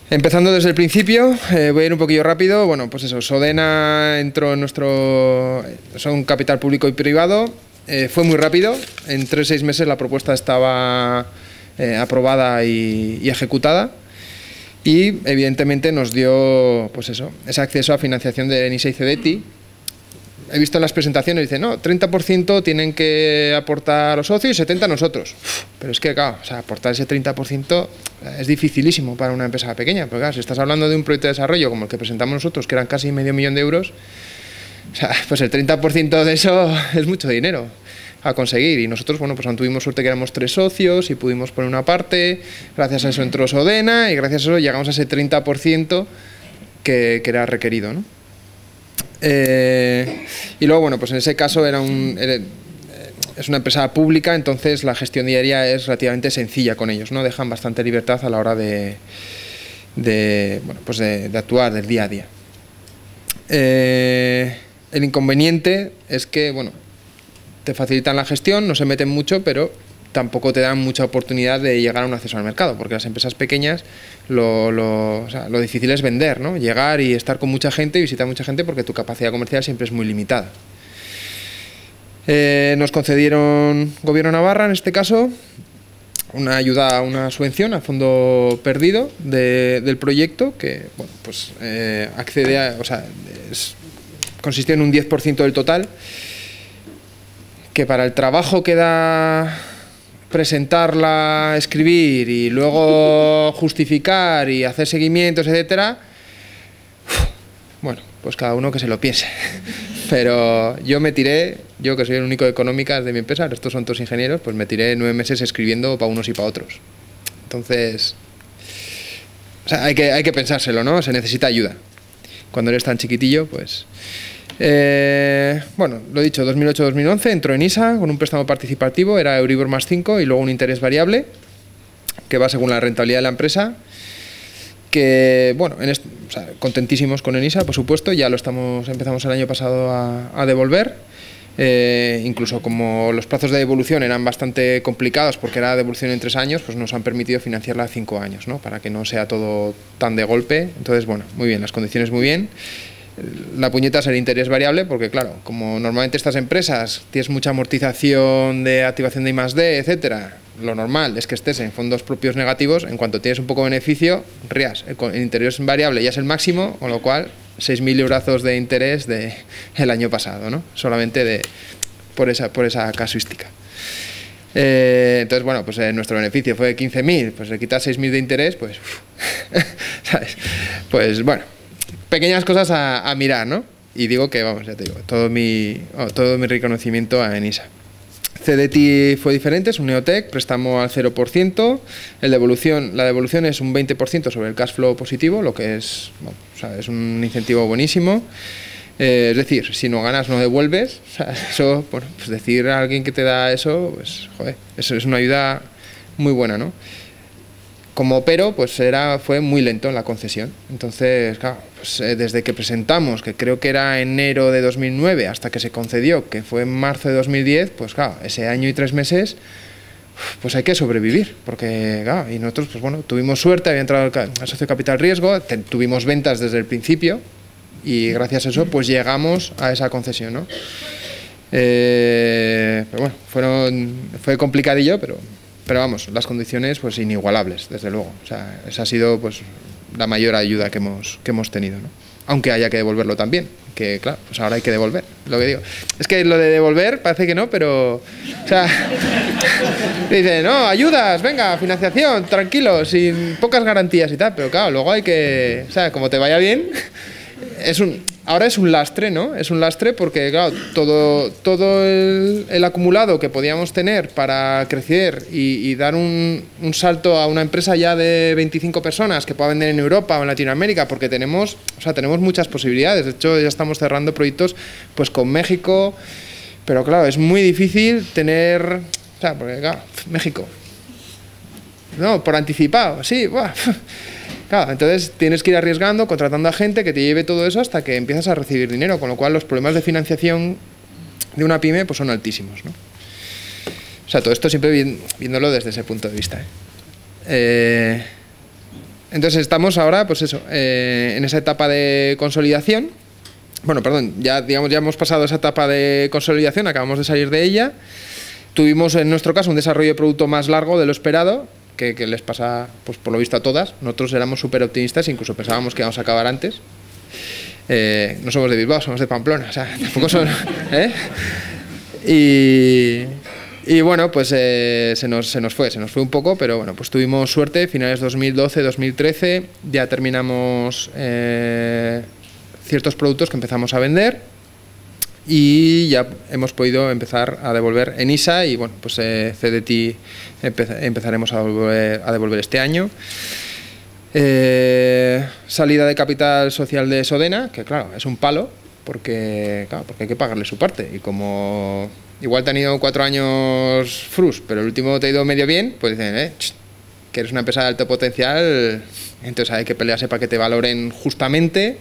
Empezando desde el principio, voy a ir un poquillo rápido. Bueno, pues eso, Sodena entró en son capital público y privado. Fue muy rápido, en 3-6 meses la propuesta estaba aprobada y ejecutada, y evidentemente nos dio, pues eso, ese acceso a financiación de ENISA y CEDETI. He visto en las presentaciones, dice, no, 30% tienen que aportar los socios y 70% nosotros. Pero es que, claro, o sea, aportar ese 30% es dificilísimo para una empresa pequeña, porque claro, si estás hablando de un proyecto de desarrollo como el que presentamos nosotros, que eran casi $500.000 euros, o sea, pues el 30% de eso es mucho dinero a conseguir. Y nosotros, bueno, pues tuvimos suerte que éramos 3 socios y pudimos poner una parte, gracias a eso entró Sodena y gracias a eso llegamos a ese 30% que era requerido, ¿no? Y luego, bueno, pues en ese caso es una empresa pública, entonces la gestión diaria es relativamente sencilla con ellos, ¿no? Dejan bastante libertad a la hora de actuar del día a día. El inconveniente es que, bueno, te facilitan la gestión, no se meten mucho, pero tampoco te dan mucha oportunidad de llegar a un acceso al mercado, porque las empresas pequeñas lo difícil es vender, ¿no? Llegar y estar con mucha gente y visitar mucha gente, porque tu capacidad comercial siempre es muy limitada. Nos concedieron Gobierno de Navarra, en este caso, una subvención a fondo perdido del proyecto, que bueno, pues accede a, o sea, consistió en un 10% del total, que para el trabajo que da presentarla, escribir y luego justificar y hacer seguimientos, etcétera, bueno, pues cada uno que se lo piense. Pero yo que soy el único de económicas de mi empresa, estos son todos ingenieros, pues me tiré 9 meses escribiendo para unos y para otros. Entonces, o sea, hay que pensárselo, ¿no? Se necesita ayuda. Cuando eres tan chiquitillo, pues... bueno, lo he dicho, 2008-2011 entró en ENISA con un préstamo participativo, era Euribor +5 y luego un interés variable. que va según la rentabilidad de la empresa, que, bueno, o sea, contentísimos con Enisa, por supuesto, ya empezamos el año pasado a devolver, incluso como los plazos de devolución eran bastante complicados porque era devolución en 3 años, pues nos han permitido financiarla a 5 años, ¿no? Para que no sea todo tan de golpe. Entonces, bueno, muy bien, las condiciones muy bien. La puñeta sería interés variable porque, claro, como normalmente estas empresas tienes mucha amortización de activación de I+D, etcétera, lo normal es que estés en fondos propios negativos. En cuanto tienes un poco de beneficio, rías. El interés variable ya es el máximo, con lo cual 6.000 eurazos de interés del año pasado, ¿no? Solamente por esa casuística. Entonces, bueno, pues nuestro beneficio fue de 15.000, pues le quitas 6.000 de interés, pues, ¿sabes? Pues bueno, pequeñas cosas a mirar, ¿no? Y digo que, vamos, ya te digo, todo mi reconocimiento a Enisa. CDT fue diferente, es un Neotec, préstamo al 0%, la devolución es un 20% sobre el cash flow positivo, lo que es, bueno, o sea, es un incentivo buenísimo. Es decir, si no ganas no devuelves. O sea, eso, bueno, pues decir a alguien que te da eso, pues joder, eso es una ayuda muy buena, ¿no? Como pero, pues fue muy lento en la concesión. Entonces, claro, pues, desde que presentamos, que creo que era enero de 2009, hasta que se concedió, que fue en marzo de 2010, pues claro, ese año y 3 meses, pues hay que sobrevivir, porque claro, y nosotros, pues bueno, tuvimos suerte, había entrado el socio capital riesgo, tuvimos ventas desde el principio, y gracias a eso, pues llegamos a esa concesión, ¿no? Pero bueno, fue complicadillo, pero vamos, las condiciones pues inigualables, desde luego. O sea, esa ha sido pues la mayor ayuda que hemos tenido, ¿no? Aunque haya que devolverlo también, que claro, pues ahora hay que devolver, lo que digo. Es que lo de devolver parece que no, pero, o sea, dice, no, ayudas, venga, financiación, tranquilo, sin pocas garantías y tal, pero claro, luego hay que, o sea, como te vaya bien, ahora es un lastre, ¿no? Es un lastre porque, claro, todo el acumulado que podíamos tener para crecer y dar un salto a una empresa ya de 25 personas que pueda vender en Europa o en Latinoamérica, porque tenemos muchas posibilidades. De hecho, ya estamos cerrando proyectos pues con México, pero claro, es muy difícil tener, o sea, porque claro, México, no, por anticipado, sí, buah. Claro, entonces tienes que ir arriesgando, contratando a gente que te lleve todo eso hasta que empiezas a recibir dinero, con lo cual los problemas de financiación de una pyme pues son altísimos, ¿no? O sea, todo esto siempre viéndolo desde ese punto de vista, ¿eh? Entonces estamos ahora, pues eso, en esa etapa de consolidación. Bueno, perdón, ya hemos pasado esa etapa de consolidación, acabamos de salir de ella. Tuvimos en nuestro caso un desarrollo de producto más largo de lo esperado, que les pasa, pues por lo visto a todas. Nosotros éramos súper optimistas, incluso pensábamos que íbamos a acabar antes. No somos de Bilbao, somos de Pamplona, o sea, tampoco son, ¿eh? Y bueno, pues se nos fue un poco, pero bueno, pues tuvimos suerte, finales 2012, 2013, ya terminamos ciertos productos que empezamos a vender y ya hemos podido empezar a devolver Enisa y bueno, pues CDT empezaremos a devolver este año. Salida de capital social de Sodena, que claro, es un palo porque hay que pagarle su parte y como igual te han ido 4 años frus, pero el último te ha ido medio bien, pues dicen, que eres una empresa de alto potencial, entonces hay que pelearse para que te valoren justamente.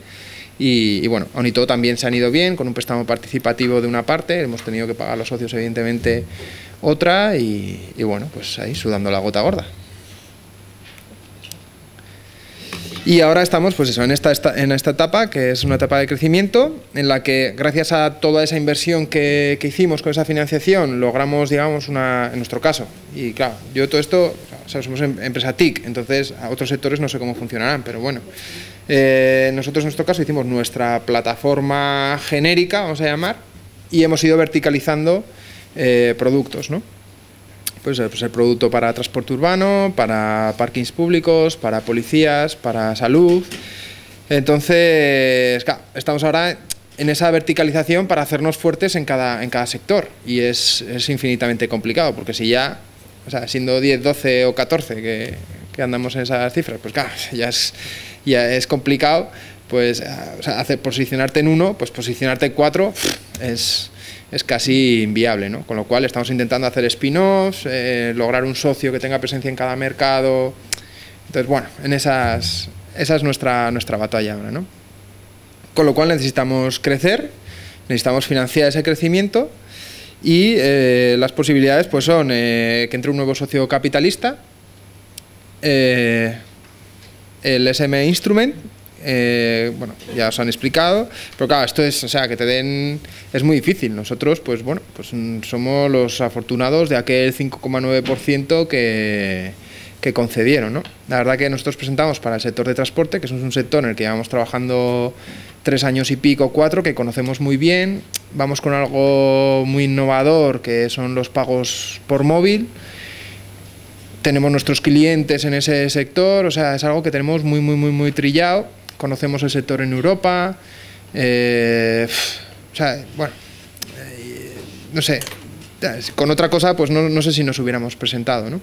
Y bueno, aun y todo también se han ido bien, con un préstamo participativo de una parte, hemos tenido que pagar a los socios evidentemente otra y bueno, pues ahí sudando la gota gorda. Y ahora estamos pues eso, en esta etapa, que es una etapa de crecimiento, en la que gracias a toda esa inversión que hicimos con esa financiación, logramos, digamos, en nuestro caso, y claro, yo todo esto, o sea, somos empresa TIC, entonces a otros sectores no sé cómo funcionarán, pero bueno, nosotros en nuestro caso hicimos nuestra plataforma genérica, vamos a llamar, y hemos ido verticalizando productos, ¿no? Pues el producto para transporte urbano, para parkings públicos, para policías, para salud. Entonces, claro, estamos ahora en esa verticalización para hacernos fuertes en cada sector y es infinitamente complicado, porque si ya, o sea, siendo 10, 12 o 14 que andamos en esas cifras, pues claro, ya es complicado, pues o sea, posicionarte en uno, pues posicionarte en 4 es casi inviable, ¿no? Con lo cual estamos intentando hacer spin-offs, lograr un socio que tenga presencia en cada mercado. Entonces, bueno, esa es nuestra batalla ahora, ¿no? Con lo cual necesitamos crecer, necesitamos financiar ese crecimiento y las posibilidades pues son que entre un nuevo socio capitalista, el SM Instrument, bueno, ya os han explicado, pero claro, esto es, o sea, que te den, es muy difícil. Nosotros, pues bueno, pues somos los afortunados de aquel 5,9% que concedieron, ¿no? La verdad que nosotros presentamos para el sector de transporte, que es un sector en el que llevamos trabajando 3 años y pico, 4, que conocemos muy bien. Vamos con algo muy innovador, que son los pagos por móvil. Tenemos nuestros clientes en ese sector, o sea, es algo que tenemos muy trillado. Conocemos el sector en Europa, o sea, bueno, no sé, con otra cosa pues no sé si nos hubiéramos presentado, ¿no?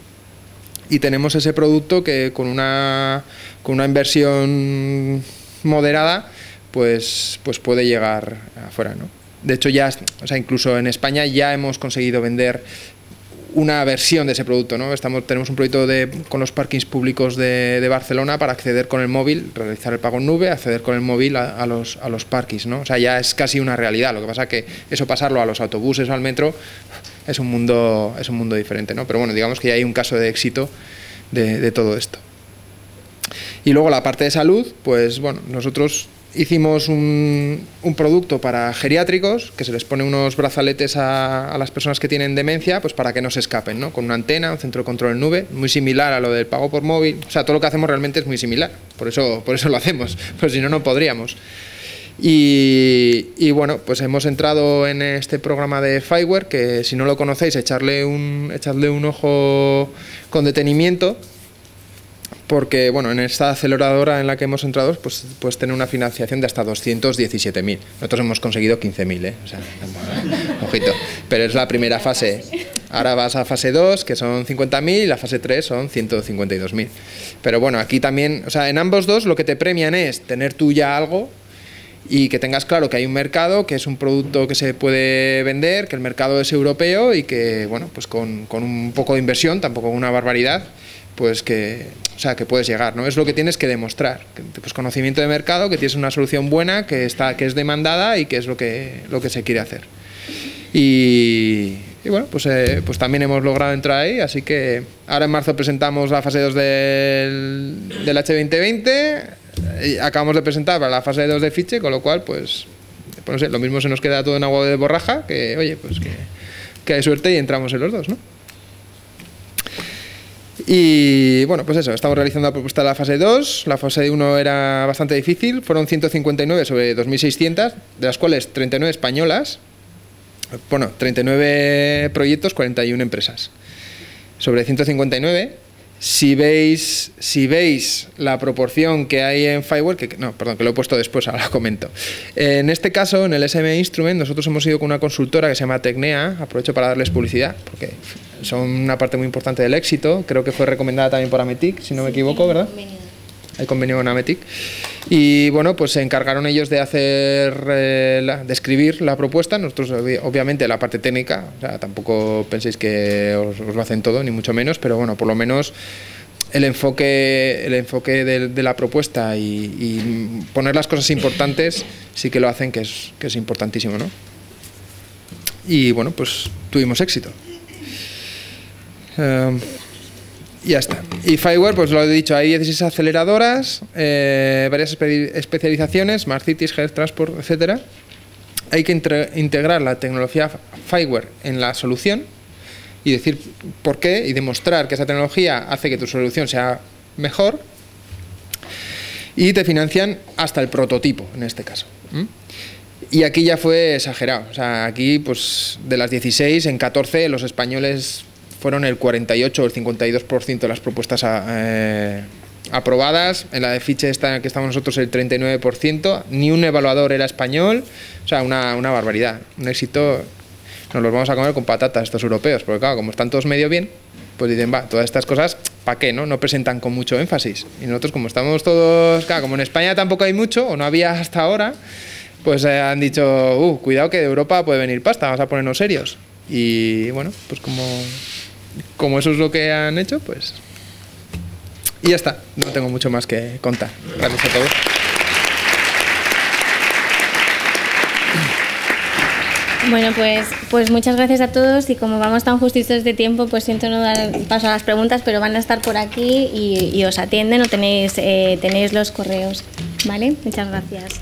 Y tenemos ese producto que con una inversión moderada pues puede llegar afuera, ¿no? De hecho ya, o sea, incluso en España ya hemos conseguido vender una versión de ese producto, ¿no? Tenemos un proyecto con los parkings públicos de Barcelona para acceder con el móvil, realizar el pago en nube, acceder con el móvil a los parkings, ¿no? O sea, ya es casi una realidad. Lo que pasa es que eso pasarlo a los autobuses o al metro es un mundo diferente, ¿no? Pero bueno, digamos que ya hay un caso de éxito de todo esto. Y luego la parte de salud, pues bueno, nosotros hicimos un producto para geriátricos, que se les pone unos brazaletes a las personas que tienen demencia, pues para que no se escapen, ¿no? Con una antena, un centro de control en nube, muy similar a lo del pago por móvil. O sea, todo lo que hacemos realmente es muy similar, por eso lo hacemos, pues si no, no podríamos. Y bueno, pues hemos entrado en este programa de Fireware, que si no lo conocéis, echadle un ojo con detenimiento, porque bueno, en esta aceleradora en la que hemos entrado pues tener una financiación de hasta 217.000. Nosotros hemos conseguido 15.000, o sea, ojito, pero es la primera fase. Ahora vas a fase 2, que son 50.000, y la fase 3 son 152.000. Pero bueno, aquí también, o sea, en ambos dos lo que te premian es tener tú ya algo y que tengas claro que hay un mercado, que es un producto que se puede vender, que el mercado es europeo y que, bueno, pues con un poco de inversión, tampoco una barbaridad, pues que puedes llegar, ¿no? Es lo que tienes que demostrar, pues conocimiento de mercado, que tienes una solución buena, que es demandada y que es lo que se quiere hacer. Y bueno, pues también hemos logrado entrar ahí, así que ahora en marzo presentamos la fase 2 del H2020, y acabamos de presentar para la fase 2 de Fiche, con lo cual, pues no sé, lo mismo se nos queda todo en agua de borraja, que oye, pues que hay suerte y entramos en los dos, ¿no? Y bueno, pues eso, estamos realizando la propuesta de la fase 2. La fase 1 era bastante difícil, fueron 159 sobre 2.600, de las cuales 39 españolas, bueno, 39 proyectos, 41 empresas. Sobre 159, si veis la proporción que hay en Fireware, que lo he puesto después, ahora lo comento. En este caso, en el SM Instrument, nosotros hemos ido con una consultora que se llama Tecnea, aprovecho para darles publicidad, porque son una parte muy importante del éxito, creo que fue recomendada también por Ametic, si no me equivoco, ¿verdad? Hay convenio con Ametic. Y bueno, pues se encargaron ellos de de escribir la propuesta. Nosotros, obviamente, la parte técnica, o sea, tampoco penséis que os lo hacen todo, ni mucho menos, pero bueno, por lo menos el enfoque de la propuesta y poner las cosas importantes sí que lo hacen, que es importantísimo, ¿no? Y bueno, pues tuvimos éxito. Ya está. Y Fireware, pues lo he dicho, hay 16 aceleradoras, varias especializaciones, Smart Cities, Health, Transport, etcétera. Hay que integrar la tecnología Fireware en la solución y decir por qué y demostrar que esa tecnología hace que tu solución sea mejor, y te financian hasta el prototipo, en este caso. Y aquí ya fue exagerado. O sea, aquí, pues de las 16, en 14 los españoles fueron el 48 o el 52% de las propuestas aprobadas. En la de Fiche esta en la que estamos nosotros, el 39%. Ni un evaluador era español. O sea, una barbaridad. Un éxito. Nos los vamos a comer con patatas estos europeos, porque claro, como están todos medio bien, pues dicen, va, todas estas cosas ¿para qué? No presentan con mucho énfasis. Y nosotros, como estamos todos, claro, como en España tampoco hay mucho, o no había hasta ahora, pues han dicho, cuidado que de Europa puede venir pasta, vamos a ponernos serios. Y bueno, pues como eso es lo que han hecho, pues... Y ya está, no tengo mucho más que contar. Gracias a todos. Bueno, pues muchas gracias a todos, y como vamos tan justitos de tiempo, pues siento no dar paso a las preguntas, pero van a estar por aquí y os atienden, o tenéis los correos, ¿vale? Muchas gracias.